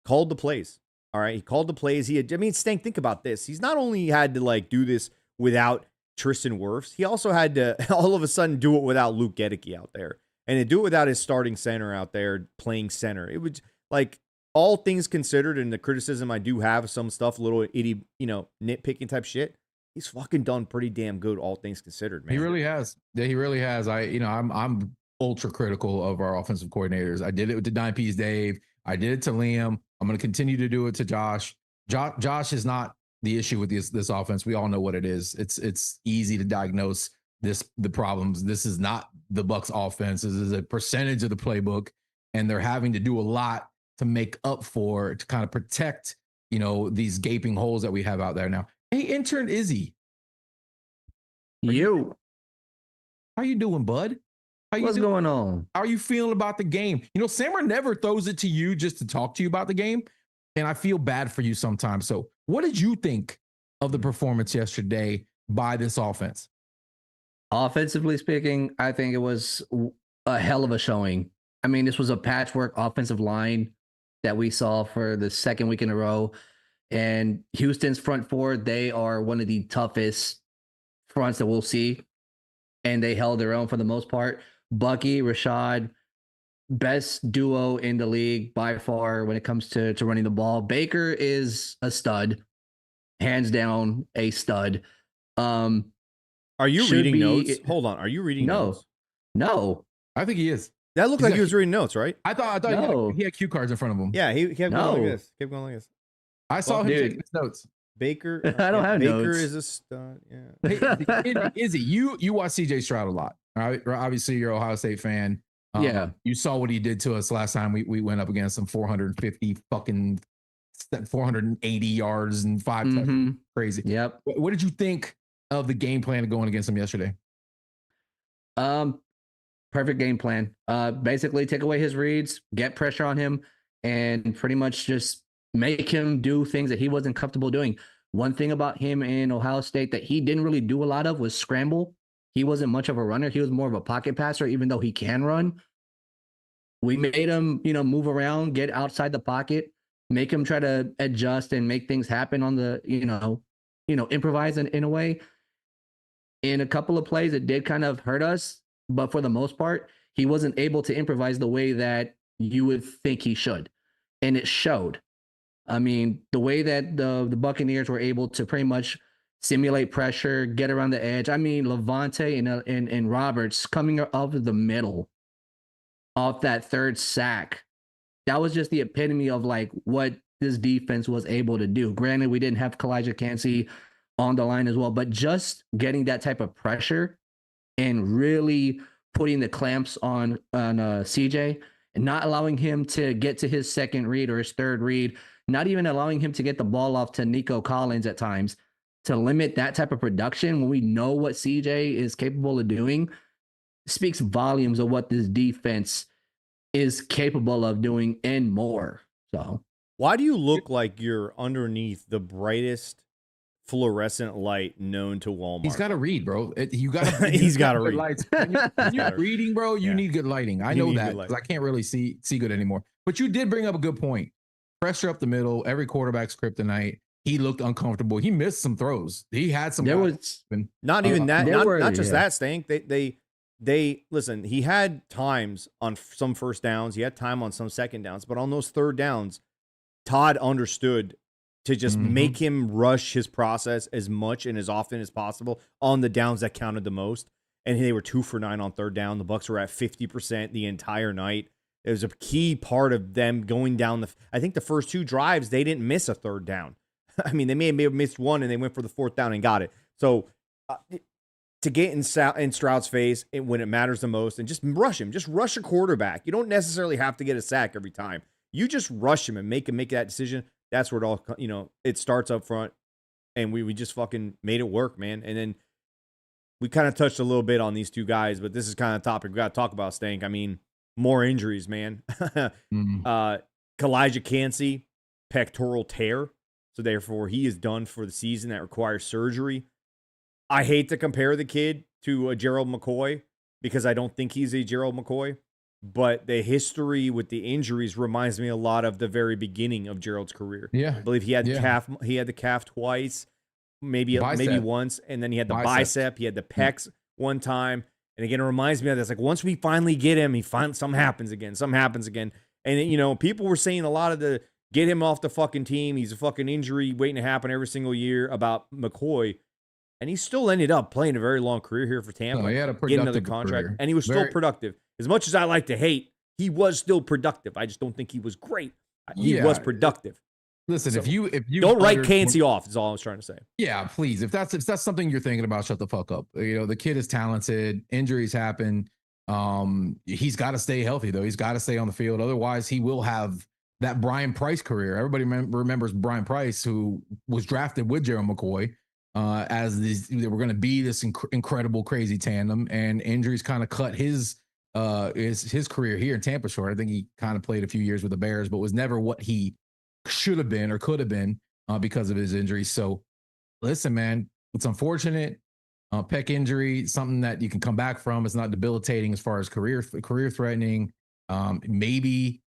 called the plays. All right. He called the plays. Stank, think about this. He's not only had to like do this without Tristan Wirfs, he also had to all of a sudden do it without Luke Gedeke out there. And to do it without his starting center out there playing center. It was like all things considered, and the criticism I do have, some stuff, little nitpicking type shit. He's fucking done pretty damn good, all things considered, man. He really has. Yeah, he really has. I'm ultra critical of our offensive coordinators. I did it with the 9Ps Dave. I did it to Liam. I'm going to continue to do it to Josh. Josh is not the issue with this offense. We all know what it is. It's easy to diagnose the problems. This is not the Bucs offense. This is a percentage of the playbook, and they're having to do a lot to make up to kind of protect, these gaping holes that we have out there now. Hey, Intern Izzy. How you doing, bud? What's going on? How are you feeling about the game? Sammer never throws it to you just to talk to you about the game, and I feel bad for you sometimes. So what did you think of the performance yesterday by this offense? Offensively speaking, I think it was a hell of a showing. I mean, this was a patchwork offensive line that we saw for the second week in a row. And Houston's front four, they are one of the toughest fronts that we'll see. And they held their own for the most part. Bucky, Rachaad, best duo in the league by far when it comes to running the ball. Baker is a stud, hands down a stud. Are you reading notes? Hold on. Are you reading notes? No. I think he is. That looked like he was reading notes, right? I thought No. he had cue cards in front of him. Yeah, he kept going like this. Kept going like this. I saw him taking his notes. Baker. I don't have Baker notes. is a stud. Yeah. Hey, Izzy, you watch CJ Stroud a lot. Right? Obviously, you're an Ohio State fan. Yeah. You saw what he did to us last time we went up against him, 480 yards and 5 touchdowns. Crazy. Yep. What did you think of the game plan going against him yesterday? Perfect game plan. Basically take away his reads, get pressure on him, and pretty much just make him do things that he wasn't comfortable doing. One thing about him in Ohio State that he didn't really do a lot of was scramble. He wasn't much of a runner. He was more of a pocket passer, even though he can run. We made him, move around, get outside the pocket, make him try to adjust and make things happen on the, improvise in a way. In a couple of plays, it did kind of hurt us, but for the most part, he wasn't able to improvise the way that you would think he should. And it showed. I mean, the way that the Buccaneers were able to pretty much simulate pressure, get around the edge. I mean, Levante and Roberts coming up the middle off that third sack. That was just the epitome of like what this defense was able to do. Granted, we didn't have Kalijah Cansey on the line as well, but just getting that type of pressure and really putting the clamps on CJ and not allowing him to get to his second read or his third read, not even allowing him to get the ball off to Nico Collins at times, to limit that type of production when we know what CJ is capable of doing, speaks volumes of what this defense is capable of doing and more. So why do you look like you're underneath the brightest fluorescent light known to Walmart? He's got to read, bro. You got to. He's got to read. Lights. When you're reading, bro, you need good lighting. I know that because I can't really see good anymore. But you did bring up a good point. Pressure up the middle. Every quarterback's kryptonite. He looked uncomfortable. He missed some throws. He had some. There was not even that. Not just that, Stank. They listen. He had times on some first downs. He had time on some second downs. But on those third downs, Todd understood to just make him rush his process as much and as often as possible on the downs that counted the most. And they were 2 for 9 on third down. The Bucs were at 50% the entire night. It was a key part of them going down I think the first 2 drives, they didn't miss a third down. I mean, they may have missed one and they went for the fourth down and got it. So to get in Stroud's face when it matters the most and just rush him, just rush a quarterback. You don't necessarily have to get a sack every time. You just rush him and make him make that decision. That's where it all, it starts up front. And we just fucking made it work, man. And then we kind of touched a little bit on these two guys, but this is kind of the topic we got to talk about, Stank. I mean, more injuries, man. Kalijah Cansey, pectoral tear. So therefore, he is done for the season. That requires surgery. I hate to compare the kid to a Gerald McCoy because I don't think he's a Gerald McCoy. But the history with the injuries reminds me a lot of the very beginning of Gerald's career. Yeah, I believe he had the calf twice, maybe once, and then he had the bicep. He had the pecs one time. And again, it reminds me of this. Like once we finally get him, something happens again. And you know, people were saying a lot of the get him off the fucking team. He's a fucking injury waiting to happen every single year about McCoy. And he still ended up playing a very long career here for Tampa. No, he had a getting another productive contract, career. and he was still productive. As much as I like to hate, he was still productive. I just don't think he was great. He was productive. Listen, So, if you don't write Cansey off, is all I was trying to say. Yeah, please. If that's something you're thinking about, shut the fuck up. You know, the kid is talented. Injuries happen. He's got to stay healthy though. He's got to stay on the field. Otherwise, he will have that Brian Price career. Everybody remembers Brian Price, who was drafted with Gerald McCoy they were going to be this incredible, crazy tandem, and injuries kind of cut his career here in Tampa short. I think he kind of played a few years with the Bears, but was never what he should have been or could have been because of his injuries. So listen, man, it's unfortunate. Pec injury, something that you can come back from. It's not debilitating as far as career threatening. Maybe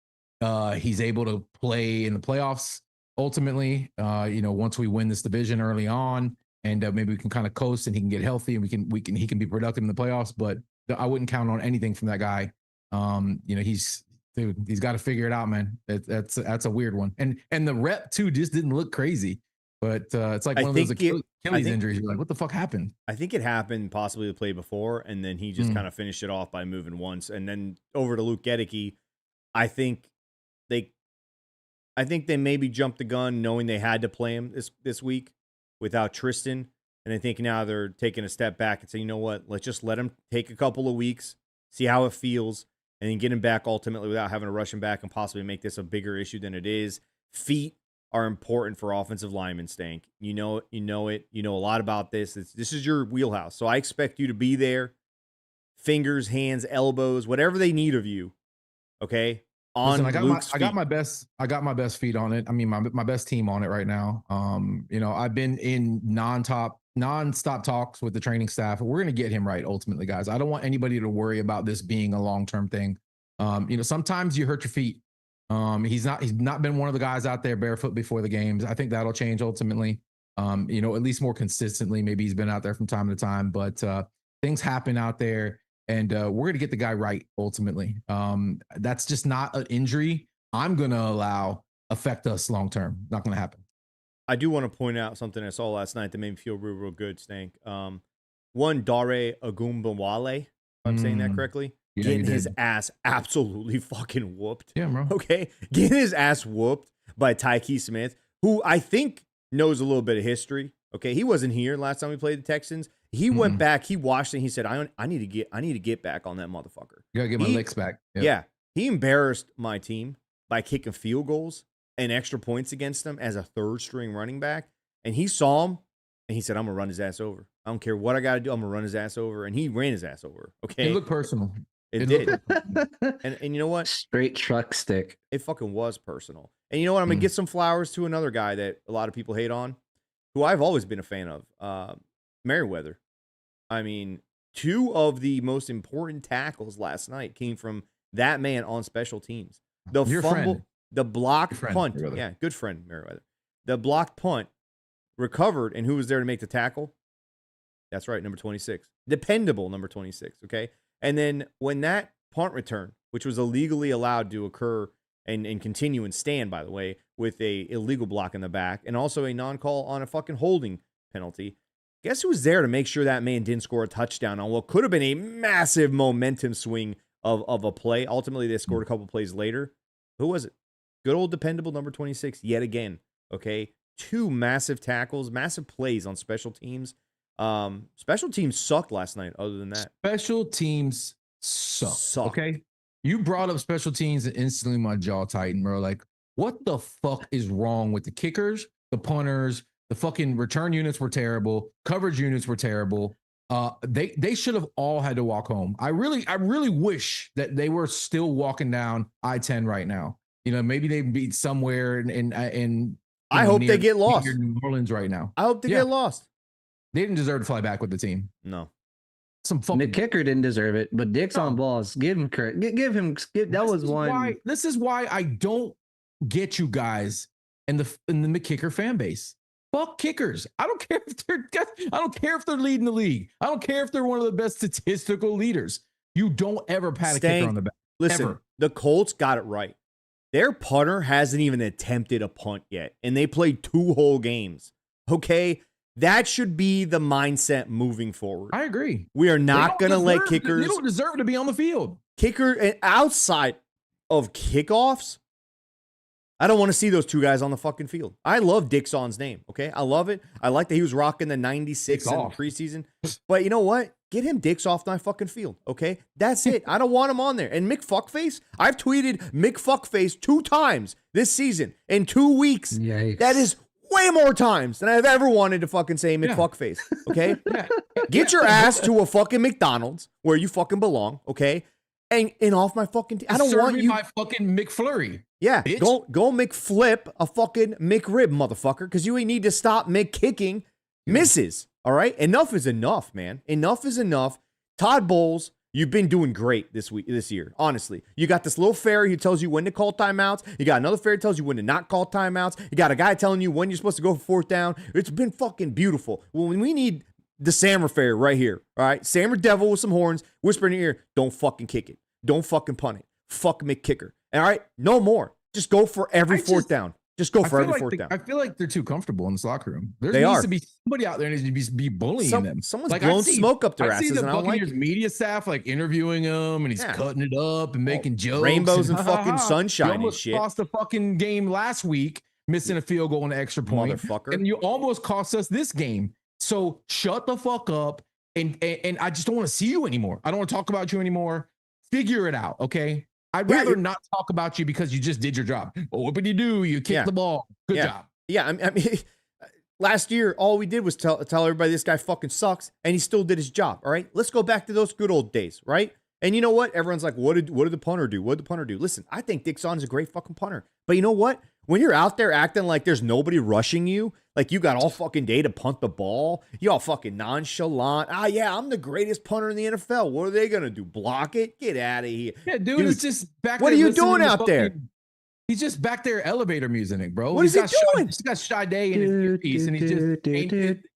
he's able to play in the playoffs ultimately, once we win this division early on, and maybe we can kind of coast and he can get healthy and he can be productive in the playoffs. But I wouldn't count on anything from that guy. He's got to figure it out, man. That's a weird one. And the rep too just didn't look crazy, but it's like one of those Achilles injuries. You're like, what the fuck happened? I think it happened possibly the play before, and then he just kind of finished it off by moving once, and then over to Luke Gedeke. I think they maybe jumped the gun knowing they had to play him this week without Tristan. And I think now they're taking a step back and saying, you know what, let's just let him take a couple of weeks, see how it feels, and then get him back ultimately without having to rush him back and possibly make this a bigger issue than it is. Feet are important for offensive linemen, Stank. You know it. You know a lot about this. This is your wheelhouse. So I expect you to be there. Fingers, hands, elbows, whatever they need of you. Okay? Listen, I got my best feet on it. I mean, my best team on it right now. I've been in nonstop talks with the training staff. We're going to get him right ultimately, guys. I don't want anybody to worry about this being a long-term thing. Sometimes you hurt your feet. He's not been one of the guys out there barefoot before the games. I think that'll change ultimately. At least more consistently. Maybe he's been out there from time to time, but things happen out there. And we're going to get the guy right, ultimately. That's just not an injury I'm going to allow affect us long-term. Not going to happen. I do want to point out something I saw last night that made me feel real, real good, Stank. One, Dare Ogunbowale, if I'm saying that correctly, getting his ass absolutely fucking whooped. Yeah, bro. Okay? Getting his ass whooped by Tyke Smith, who I think knows a little bit of history. Okay? He wasn't here last time we played the Texans. He went back, he watched it, and he said, I need to get back on that motherfucker. You gotta get my licks back. Yep. Yeah. He embarrassed my team by kicking field goals and extra points against them as a third string running back. And he saw him and he said, I'm gonna run his ass over. I don't care what I gotta do, I'm gonna run his ass over. And he ran his ass over. Okay. It looked personal. It did. And you know what? Straight truck stick. It fucking was personal. And you know what? I'm gonna get some flowers to another guy that a lot of people hate on, who I've always been a fan of. Merriweather. I mean, two of the most important tackles last night came from that man on special teams. The Your fumble, friend. the blocked punt. Merriweather. Yeah, good friend, Merriweather. The blocked punt recovered, and who was there to make the tackle? That's right, number 26. Dependable number 26, okay? And then when that punt return, which was illegally allowed to occur and continue and stand, by the way, with a illegal block in the back and also a non-call on a fucking holding penalty, guess who was there to make sure that man didn't score a touchdown on what could have been a massive momentum swing of a play? Ultimately, they scored a couple plays later. Who was it? Good old dependable number 26 yet again. Okay, two massive tackles, massive plays on special teams. Special teams sucked last night. Other than that, special teams suck. Okay, you brought up special teams and instantly my jaw tightened, bro. Like, what the fuck is wrong with the kickers, the punters? The fucking return units were terrible. Coverage units were terrible. They should have all had to walk home. I really wish that they were still walking down I-10 right now. Maybe they beat somewhere in I hope they get lost. Near New Orleans right now. I hope they get lost. They didn't deserve to fly back with the team. No. The kicker didn't deserve it, but Dick's on balls. Give him credit. Give him. That was one. This is why I don't get you guys in the kicker fan base. Fuck kickers. I don't care if they're leading the league. I don't care if they're one of the best statistical leaders. You don't ever pat a kicker on the back. Listen, ever. The Colts got it right. Their punter hasn't even attempted a punt yet, and they played 2 whole games. Okay? That should be the mindset moving forward. I agree. We are not going to let kickers. They don't deserve to be on the field. Kicker outside of kickoffs, I don't want to see those 2 guys on the fucking field. I love Dixon's name, okay? I love it. I like that he was rocking the 96 in the preseason. But you know what? Get him Dix off my fucking field, okay? That's it. I don't want him on there. And Mick Fuckface, I've tweeted Mick Fuckface 2 times this season in 2 weeks. Yikes. That is way more times than I've ever wanted to fucking say Mick Fuckface, okay? Get your ass to a fucking McDonald's where you fucking belong, okay? And off my fucking I don't want you my fucking McFlurry. Yeah, bitch. go McFlip a fucking McRib, motherfucker, because you need to stop McKicking misses. All right, enough is enough, man. Enough is enough. Todd Bowles, you've been doing great this year. Honestly, you got this little fairy who tells you when to call timeouts. You got another fairy who tells you when to not call timeouts. You got a guy telling you when you're supposed to go for 4th down. It's been fucking beautiful. Well, when we need the Sammer fairy right here, all right, Sammer devil with some horns, whispering in your ear, don't fucking kick it. Don't fucking punt it. Fuck McKicker. All right, no more. Just go for every 4th down. Just go for every 4th down. I feel like they're too comfortable in this locker room. There needs to be somebody out there who needs to be bullying them. Someone's blowing smoke up their asses. I see the and I don't Buccaneers like it. media staff interviewing him, and he's cutting it up and making jokes. Rainbows and fucking sunshine and shit. You almost lost the fucking game last week, missing a field goal and an extra point. Motherfucker. And you almost cost us this game. So shut the fuck up. And I just don't want to see you anymore. I don't want to talk about you anymore. Figure it out, okay? I'd rather not talk about you because you just did your job. Well, what did you do? You kicked the ball. Good job. Yeah, I mean, last year, all we did was tell everybody this guy fucking sucks, and he still did his job, all right? Let's go back to those good old days, right? And you know what? Everyone's like, what did the punter do? What did the punter do? Listen, I think Dixon's a great fucking punter. But you know what? When you're out there acting like there's nobody rushing you, like you got all fucking day to punt the ball, you all fucking nonchalant. Yeah, I'm the greatest punter in the NFL. What are they going to do? Block it? Get out of here. Yeah, dude, it's just back there. What are you doing out there? He's just back there elevator music, bro. What is he doing? He's got Sade in his earpiece, and he's just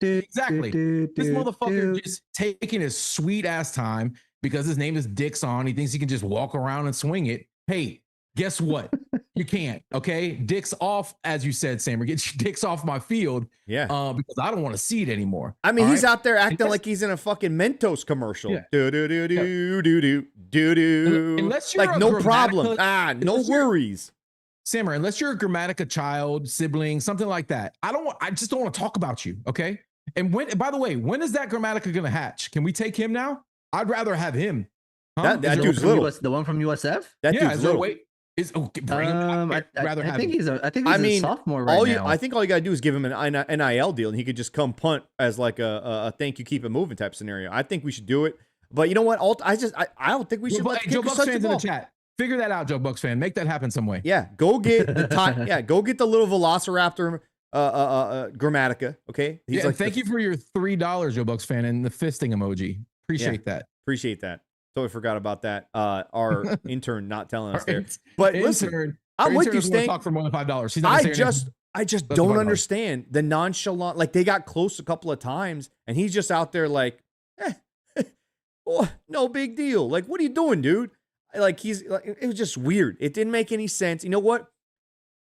exactly. This motherfucker just taking his sweet ass time because his name is Dixon. He thinks he can just walk around and swing it. Hey, guess what? You can't. Okay, Dick's off, as you said, Sammer. Get your Dick's off my field. Yeah. Because I don't want to see it anymore. I mean, he's out there acting like he's in a fucking Mentos commercial. Yeah. Do do do do do do do do. Unless you're like no problem. No worries. Sammer, unless you're a Grammatica child, sibling, something like that, I just don't want to talk about you, okay? And by the way, when is that Grammatica gonna hatch? Can we take him now? I'd rather have him. Huh? That dude's little. The one from USF? That dude's little. Bring him. I think he's a sophomore right now. I think all you gotta do is give him an NIL deal, and he could just come punt as like a thank you, keep it moving type scenario. I think we should do it. But you know what? I don't think we should let Joe Bucs fans in the chat. Figure that out, Joe Bucs fan. Make that happen some way. Yeah, go get the time. Yeah, go get the little Velociraptor Grammatica. Okay. He's thank you for your $3, Joe Bucs fan, and the fisting emoji. Appreciate that. Appreciate that. Totally forgot about that. Our intern not telling us there. But listen, I'm with you, Stan. Talk for more than $5. She's not I just don't understand the nonchalant. Like they got close a couple of times, and he's just out there like, oh, no big deal. Like, what are you doing, dude? Like it was just weird. It didn't make any sense. You know what?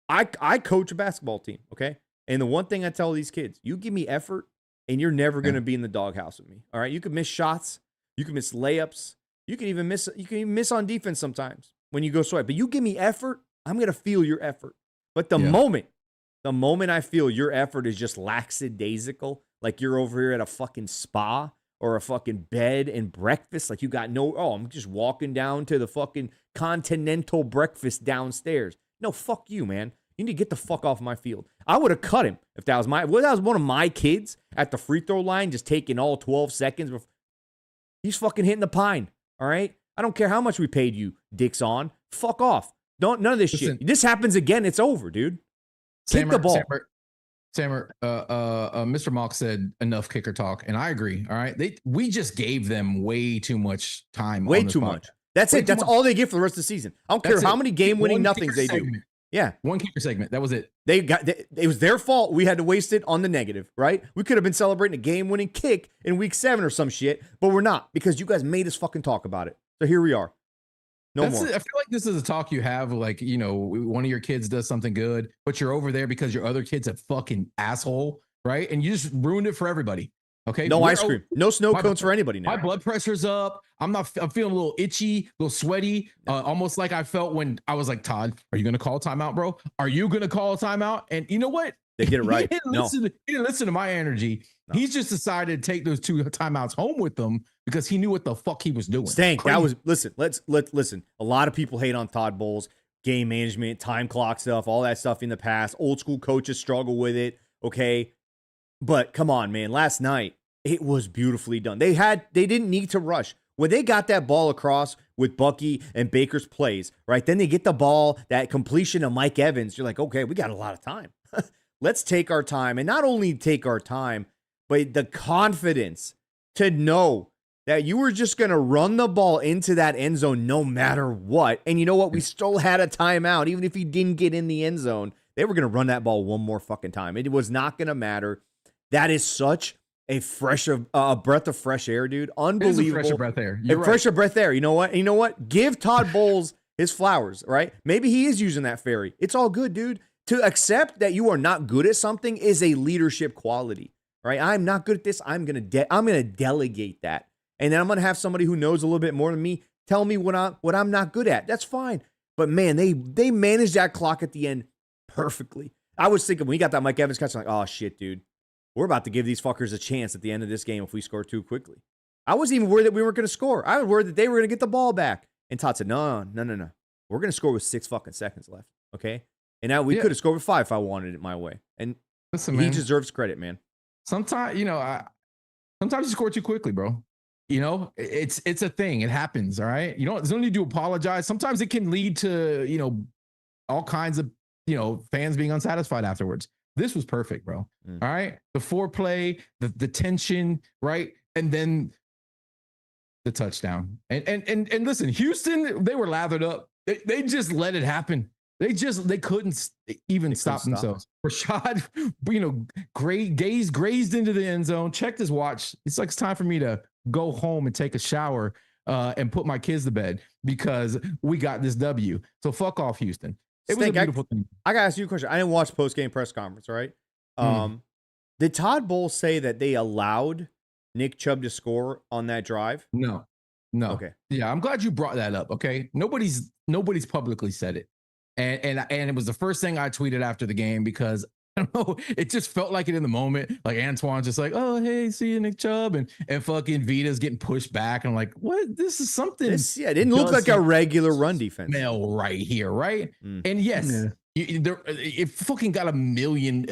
I coach a basketball team, okay? And the one thing I tell these kids, you give me effort and you're never going to be in the doghouse with me. All right? You can miss shots, you can miss layups, you can even miss on defense sometimes when you go swipe. But you give me effort, I'm going to feel your effort. But the moment I feel your effort is just lackadaisical, like you're over here at a fucking spa or a fucking bed and breakfast, like you got I'm just walking down to the fucking continental breakfast downstairs. No, fuck you, man. You need to get the fuck off my field. I would have cut him if that was one of my kids at the free throw line, just taking all 12 seconds. He's fucking hitting the pine. All right. I don't care how much we paid you, dicks on. Fuck off. None of this shit. This happens again. It's over, dude. Kick the ball. Mr. Malk said enough kicker talk, and I agree. All right, we just gave them way too much time. Way too much. That's it. That's all they get for the rest of the season. I don't care how many game-winning nothings they do. Yeah, one kicker segment. That was it. It was their fault. We had to waste it on the negative, right? We could have been celebrating a game-winning kick in week 7 or some shit, but we're not because you guys made us fucking talk about it. So here we are. No more. I feel like this is a talk you have, like, you know, one of your kids does something good, but you're over there because your other kid's a fucking asshole, right? And you just ruined it for everybody. Okay. No ice cream. No snow cones for anybody now. My blood pressure's up. I'm feeling a little itchy, a little sweaty, almost like I felt when I was like, Todd, are you going to call a timeout, bro? Are you going to call a timeout? And you know what? They did it right. He didn't listen to my energy. No. He's just decided to take those 2 timeouts home with them because he knew what the fuck he was doing. Stank, that was, listen. A lot of people hate on Todd Bowles, game management, time clock stuff, all that stuff in the past. Old school coaches struggle with it. Okay. But come on, man. Last night, it was beautifully done. They didn't need to rush. When they got that ball across with Bucky and Baker's plays, right? Then they get the ball, that completion of Mike Evans. You're like, okay, we got a lot of time. Let's take our time. And not only take our time, but the confidence to know that you were just going to run the ball into that end zone no matter what. And you know what? We still had a timeout. Even if he didn't get in the end zone, they were going to run that ball one more fucking time. It was not going to matter. That is such a breath of fresh air, dude. Unbelievable. It is a fresh breath air. You're right. Fresh breath air. You know what? And you know what? Give Todd Bowles his flowers, right? Maybe he is using that ferry. It's all good, dude. To accept that you are not good at something is a leadership quality, right? I'm not good at this. I'm gonna delegate that, and then I'm gonna have somebody who knows a little bit more than me tell me what I'm not good at. That's fine. But man, they managed that clock at the end perfectly. I was thinking when he got that Mike Evans catch, I'm like, oh shit, dude, we're about to give these fuckers a chance at the end of this game if we score too quickly. I wasn't even worried that we weren't gonna score. I was worried that they were gonna get the ball back. And Todd said, no. We're gonna score with 6 fucking seconds left. Okay. And now we could have scored with 5 if I wanted it my way. And listen, he deserves credit, man. Sometimes, sometimes you score too quickly, bro. You know, it's a thing. It happens. All right. You know, there's no need to apologize. Sometimes it can lead to, all kinds of, fans being unsatisfied afterwards. This was perfect, bro. All right. The foreplay, the tension, right? And then the touchdown. And listen, Houston, they were lathered up. They just let it happen. They couldn't even stop themselves. Rachaad, grazed into the end zone, checked his watch. It's like it's time for me to go home and take a shower and put my kids to bed because we got this W. So fuck off, Houston. It was a beautiful thing. I gotta ask you a question. I didn't watch post-game press conference, right? Did Todd Bowles say that they allowed Nick Chubb to score on that drive? No. Okay. Yeah, I'm glad you brought that up. Okay. Nobody's publicly said it. And it was the first thing I tweeted after the game because I don't know, it just felt like it in the moment. Like Antoine's just like, oh, hey, see you, Nick Chubb. And fucking Vita's getting pushed back. And I'm like, what? This is something. It didn't look like a regular run defense. Smell right here, right? And yes, it fucking got 1.5 million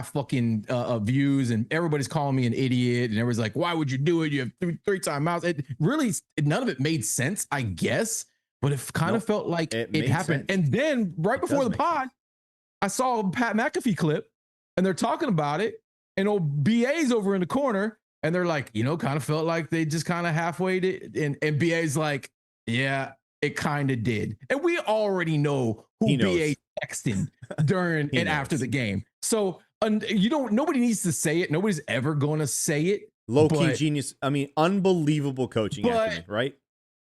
fucking views, and everybody's calling me an idiot. And everybody's like, why would you do it? You have three timeouts. It really, none of it made sense, I guess. But it kind of felt like it happened. Sense. And then right before the pod, I saw a Pat McAfee clip and they're talking about it. And old BA's over in the corner. And they're like, kind of felt like they just kind of halfway did. And BA's like, yeah, it kind of did. And we already know who BA texting during and after the game. So nobody needs to say it. Nobody's ever going to say it. Low-key genius. I mean, unbelievable coaching acumen, right?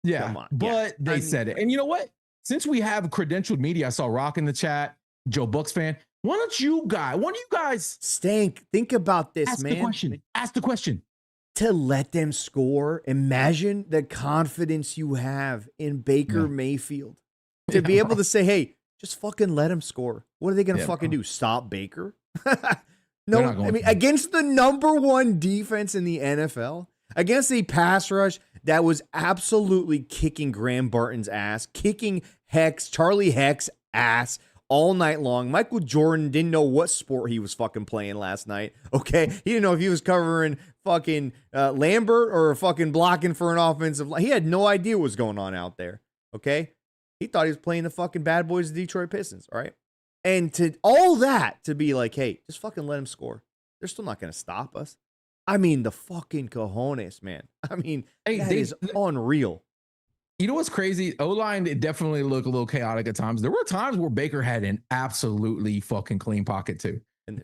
Yeah, but they said it. And you know what? Since we have credentialed media, I saw Rock in the chat, Joe Bucs fan. Why don't you guys Stank, think about this, ask man. Ask the question. To let them score. Imagine the confidence you have in Baker Mayfield. To be able to say, hey, just fucking let him score. What are they going to fucking do? Stop Baker? No, I mean, against the #1 defense in the NFL, against a pass rush that was absolutely kicking Graham Barton's ass, kicking Charlie Heck's ass all night long. Michael Jordan didn't know what sport he was fucking playing last night, okay? He didn't know if he was covering fucking Lambert or fucking blocking for an offensive line. He had no idea what was going on out there. Okay. He thought he was playing the fucking bad boys of the Detroit Pistons. All right. And to all that to be like, hey, just fucking let him score. They're still not going to stop us. I mean, the fucking cojones, man. I mean, that is unreal. You know what's crazy? O-line, it definitely looked a little chaotic at times. There were times where Baker had an absolutely fucking clean pocket too.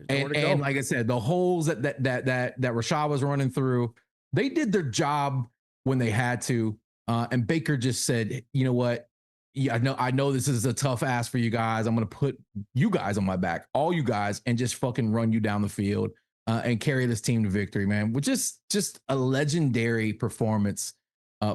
And like I said, the holes that Rachaad was running through, they did their job when they had to. And Baker just said, you know what? Yeah, I know this is a tough ask for you guys. I'm going to put you guys on my back, all you guys, and just fucking run you down the field and carry this team to victory, man. Which is just a legendary performance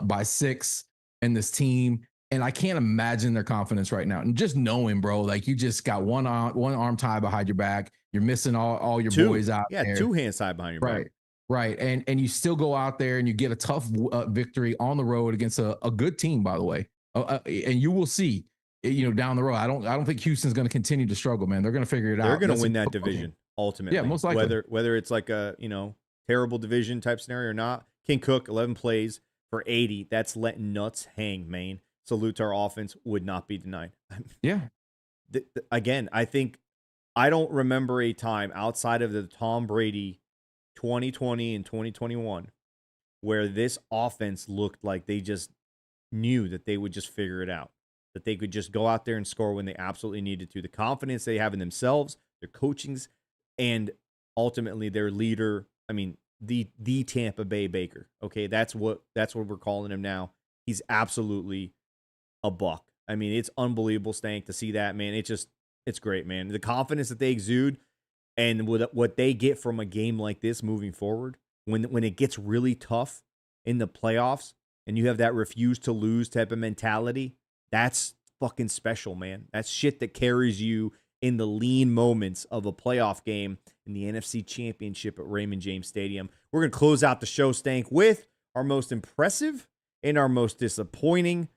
by Six and this team. And I can't imagine their confidence right now. And just knowing, bro, like you just got one arm tied behind your back. You're missing all your boys out there. Yeah, two hands tied behind your back. Right. And you still go out there and you get a tough victory on the road against a good team, by the way. And you will see, down the road. I don't think Houston's going to continue to struggle, man. They're going to figure it out. They're going to win that division ultimately. Yeah, most likely. Whether it's like a terrible division type scenario or not. King Cook 11 plays for 80. That's letting nuts hang, man. Salute to our offense, would not be denied. Yeah. Again, I don't remember a time outside of the Tom Brady 2020 and 2021 where this offense looked like they just knew that they would just figure it out, that they could just go out there and score when they absolutely needed to. The confidence they have in themselves, their coachings, and ultimately their leader. I mean, the Tampa Bay Baker. Okay, that's what we're calling him now. He's absolutely a buck. I mean, it's unbelievable, Stank, to see that, man. It's great, man. The confidence that they exude and what they get from a game like this moving forward, when it gets really tough in the playoffs, and you have that refuse to lose type of mentality, that's fucking special, man. That's shit that carries you in the lean moments of a playoff game in the NFC Championship at Raymond James Stadium. We're going to close out the show, Stank, with our most impressive and our most disappointing.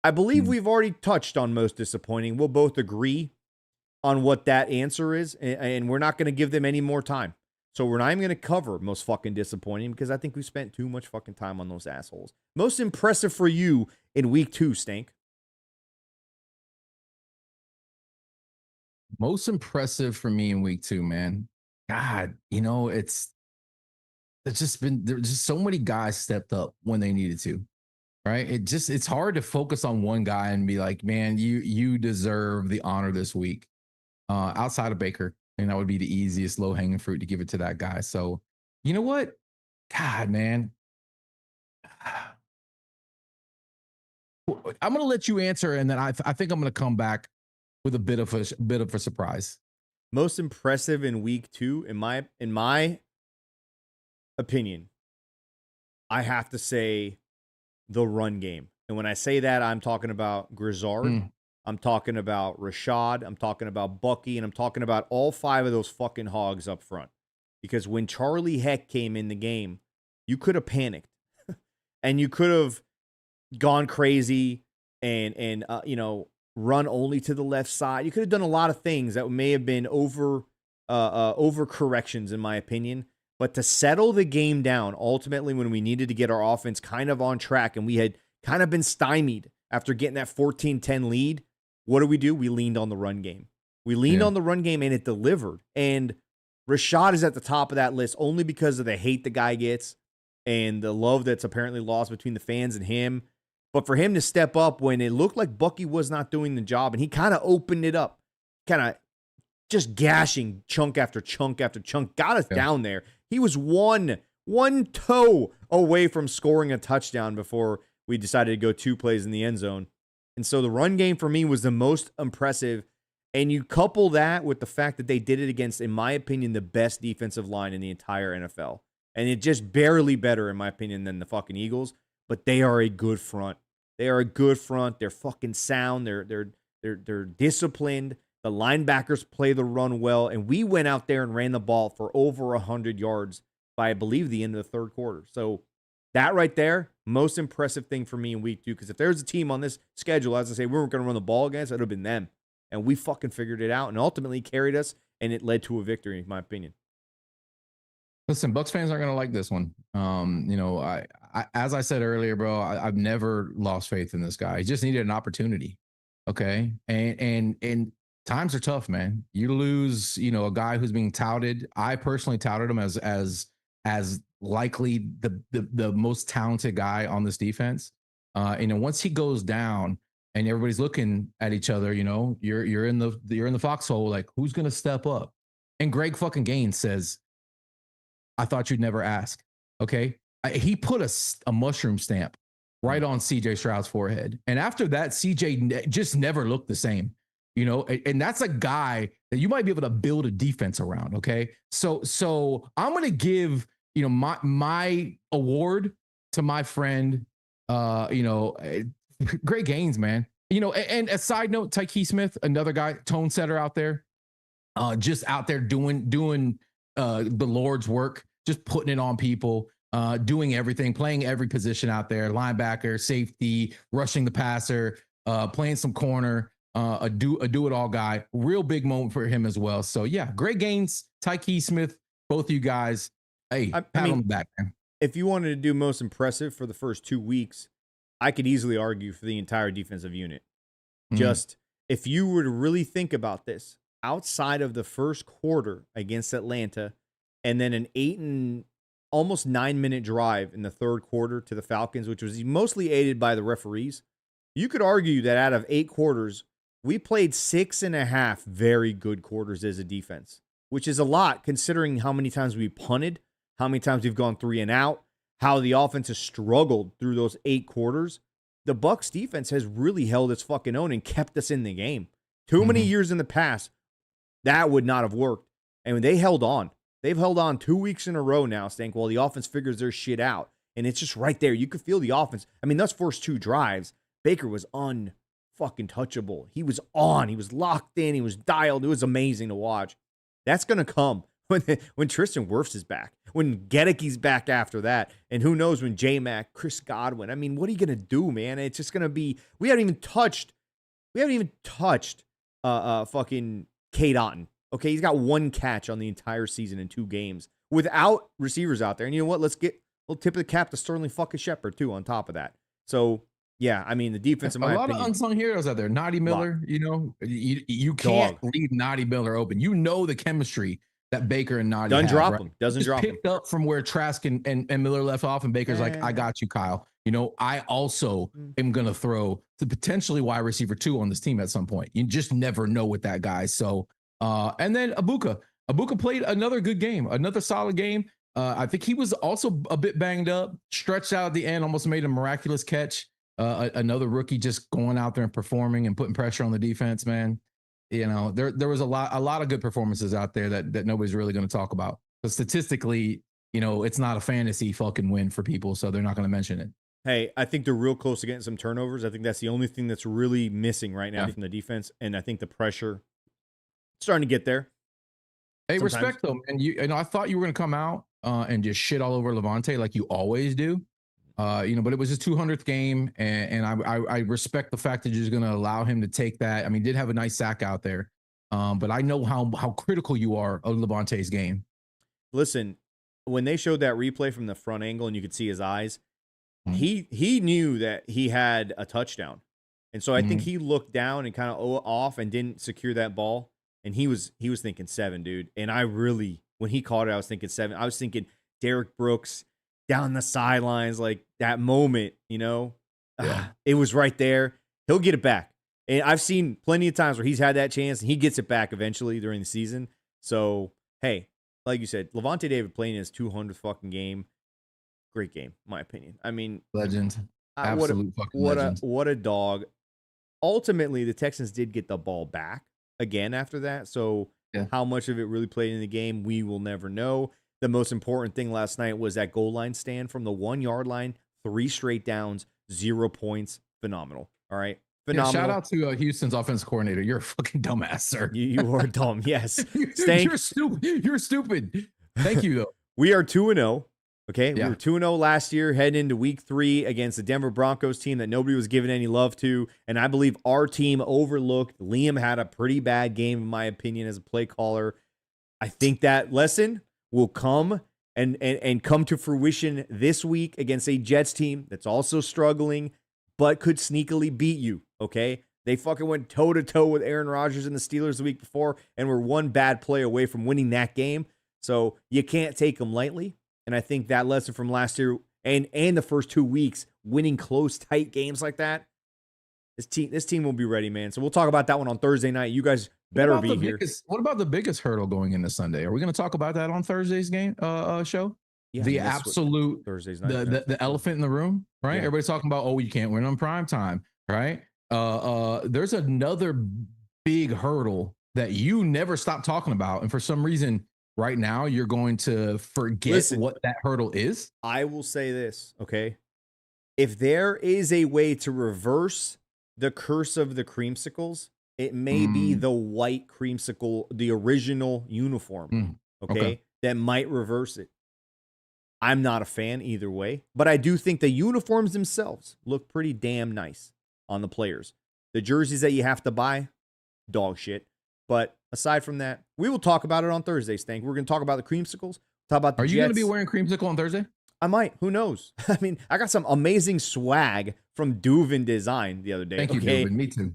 I believe we've already touched on most disappointing. We'll both agree on what that answer is, and we're not going to give them any more time. So we're not even going to cover most fucking disappointing because I think we spent too much fucking time on those assholes. Most impressive for you in week 2, Stank. Most impressive for me in week 2, man. God, there's just so many guys stepped up when they needed to, right? It's hard to focus on one guy and be like, man, you deserve the honor this week. Outside of Baker. And that would be the easiest low-hanging fruit to give it to that guy. So, you know what? God, man. I'm going to let you answer, and then I think I'm going to come back with a bit of a surprise. Most impressive in week 2, in my opinion, I have to say the run game. And when I say that, I'm talking about Grizzard. I'm talking about Rachaad. I'm talking about Bucky. And I'm talking about all 5 of those fucking hogs up front. Because when Charlie Heck came in the game, you could have panicked. And you could have gone crazy and run only to the left side. You could have done a lot of things that may have been over corrections, in my opinion. But to settle the game down, ultimately, when we needed to get our offense kind of on track and we had kind of been stymied after getting that 14-10 lead, what do? We leaned on the run game. We leaned on the run game, and it delivered. And Rachaad is at the top of that list only because of the hate the guy gets and the love that's apparently lost between the fans and him. But for him to step up when it looked like Bucky was not doing the job, and he kind of opened it up, kind of just gashing chunk after chunk after chunk, got us down there. He was one toe away from scoring a touchdown before we decided to go 2 plays in the end zone. And so the run game for me was the most impressive. And you couple that with the fact that they did it against, in my opinion, the best defensive line in the entire NFL. And it just barely better, in my opinion, than the fucking Eagles. But they are a good front. They are a good front. They're fucking sound. They're disciplined. The linebackers play the run well. And we went out there and ran the ball for over 100 yards by, I believe, the end of the third quarter. So that right there, most impressive thing for me in week 2. Because if there's a team on this schedule, as I say, we weren't going to run the ball against, it would have been them. And we fucking figured it out and ultimately carried us, and it led to a victory, in my opinion. Listen, Bucks fans aren't gonna like this one. As I said earlier, bro, I've never lost faith in this guy. He just needed an opportunity. Okay, and times are tough, man. You lose, a guy who's being touted. I personally touted him as likely the most talented guy on this defense. Once he goes down and everybody's looking at each other, you're in the foxhole. Like, who's gonna step up? And Greg fucking Gaines says, I thought you'd never ask. Okay. He put a mushroom stamp right on CJ Stroud's forehead. And after that, CJ just never looked the same, and that's a guy that you might be able to build a defense around. Okay. So I'm going to give, my award to my friend, Greg Gaines, man, and a side note, Tyke Smith, another guy, tone setter out there, just out there doing the Lord's work, just putting it on people, doing everything, playing every position out there, linebacker, safety, rushing the passer, playing some corner, a do-it-all guy. Real big moment for him as well. So, yeah, Greg Gaines, Tyke Smith, both of you guys, hey, pat on the back, man. If you wanted to do most impressive for the first 2 weeks, I could easily argue for the entire defensive unit. Just if you were to really think about this, outside of the first quarter against Atlanta, and then an 8 and almost 9 minute drive in the third quarter to the Falcons, which was mostly aided by the referees, you could argue that out of 8 quarters, we played 6.5 very good quarters as a defense, which is a lot considering how many times we punted, how many times we've gone 3 and out, how the offense has struggled through those 8 quarters. The Bucs defense has really held its fucking own and kept us in the game. Too many years in the past, that would not have worked. And they held on. They've held on 2 weeks in a row now, Stank, while the offense figures their shit out. And it's just right there. You could feel the offense. I mean, those first 2 drives, Baker was unfucking touchable. He was on. He was locked in. He was dialed. It was amazing to watch. That's going to come when Tristan Wirfs is back, when Gedecke's back after that, and who knows when J-Mac, Chris Godwin. I mean, what are you going to do, man? It's just going to be – we haven't even touched fucking Cade Otton. Okay, he's got 1 catch on the entire season in 2 games without receivers out there. And you know what? Let's get a little tip of the cap to Sterling fucking Shepard, too, on top of that. So, yeah, I mean, the defense, in my opinion. A lot of unsung heroes out there. Naughty Miller, you can't leave Naughty Miller open. You know the chemistry that Baker and Naughty Doesn't have, drop right? him. Doesn't drop him. Picked up from where Trask and Miller left off, and Baker's like, I got you, Kyle. I also am going to throw to potentially wide receiver 2 on this team at some point. You just never know with that guy. So, and then Abuka played another good game, another solid game. I think he was also a bit banged up, stretched out at the end, almost made a miraculous catch. Another rookie just going out there and performing and putting pressure on the defense, man. There was a lot of good performances out there that nobody's really going to talk about. But statistically, it's not a fantasy fucking win for people, so they're not going to mention it. Hey, I think they're real close to getting some turnovers. I think that's the only thing that's really missing right now from the defense, and I think the pressure starting to get there. Hey, sometimes. Respect though, man. I thought you were going to come out and just shit all over Levante like you always do. But it was his 200th game, and I respect the fact that you're just going to allow him to take that. I mean, did have a nice sack out there, but I know how critical you are of Levante's game. Listen, when they showed that replay from the front angle and you could see his eyes, he knew that he had a touchdown, and so I think he looked down and kind of off and didn't secure that ball, and he was thinking 7, dude. And I really, when he caught it, I was thinking 7. I was thinking Derek Brooks down the sidelines, like that moment, it was right there. He'll get it back. And I've seen plenty of times where he's had that chance and he gets it back eventually during the season. So, hey, like you said, Levante David playing his 200th fucking game. Great game, in my opinion. I mean, legend. Absolute fucking legend. What a dog. Ultimately, the Texans did get the ball back again after that. So how much of it really played in the game, we will never know. The most important thing last night was that goal line stand from the 1 yard line, 3 straight downs, 0 points. Phenomenal. All right. Phenomenal. Yeah, shout out to Houston's offense coordinator. You're a fucking dumbass, sir. You are dumb. Yes. You're stupid. You're stupid. Thank you, though. We are 2-0. Okay. Yeah. We were 2-0 last year, heading into week 3 against the Denver Broncos team that nobody was giving any love to. And I believe our team overlooked. Liam had a pretty bad game, in my opinion, as a play caller. I think that lesson will come and come to fruition this week against a Jets team that's also struggling, but could sneakily beat you, okay? They fucking went toe-to-toe with Aaron Rodgers and the Steelers the week before and were one bad play away from winning that game. So you can't take them lightly. And I think that lesson from last year and the first 2 weeks, winning close, tight games like that, this team will be ready, man. So we'll talk about that one on Thursday night. You guys better be here. What about the biggest hurdle going into Sunday? Are we going to talk about that on Thursday's game show? Yeah, the absolute Thursday's night, the elephant in the room, right? Yeah. Everybody's talking about, you can't win on prime time, right? There's another big hurdle that you never stop talking about, and for some reason, right now you're going to forget what that hurdle is. I will say this, okay? If there is a way to reverse the curse of the creamsicles, it may be the white creamsicle, the original uniform, okay? That might reverse it. I'm not a fan either way, but I do think the uniforms themselves look pretty damn nice on the players. The jerseys that you have to buy, dog shit. But aside from that, we will talk about it on Thursday, Stank. We're going to talk about the creamsicles, talk about the Are you Jets. going to be wearing creamsicle on Thursday? I might. Who knows? I mean, I got some amazing swag from Duvin Design the other day. Thank you, Duvin. Me too.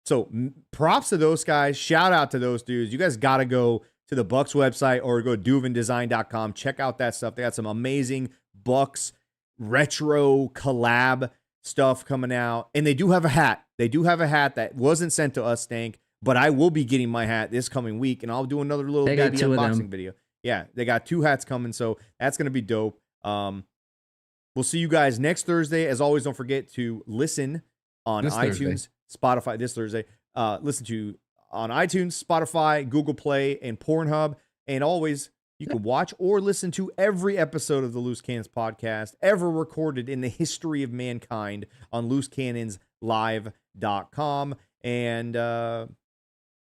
So props to those guys. Shout out to those dudes. You guys got to go to the Bucs website or go to duvindesign.com. Check out that stuff. They got some amazing Bucs retro collab stuff coming out. And they do have a hat. They do have a hat that wasn't sent to us, Stank, but I will be getting my hat this coming week, and I'll do another little baby unboxing video. Yeah, they got 2 hats coming, so that's going to be dope. We'll see you guys next Thursday. As always, don't forget to listen on iTunes, Spotify this Thursday. Listen to on iTunes, Spotify, Google Play, and Pornhub. And always, you can watch or listen to every episode of the Loose Cannons podcast ever recorded in the history of mankind on loosecannonslive.com. And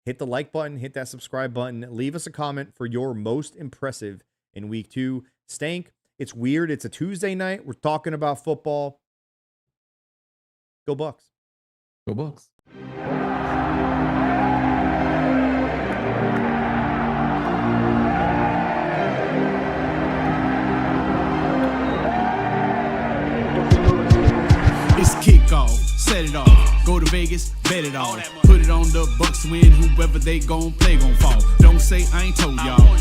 hit the like button, hit that subscribe button. Leave us a comment for your most impressive in week 2. Stank, it's weird. It's a Tuesday night. We're talking about football. Go Bucs. Go Bucs. It's kickoff, set it off. Go to Vegas, bet it all. Put it on the Bucs win. Whoever they gon' play gon' fall. Don't say I ain't told y'all.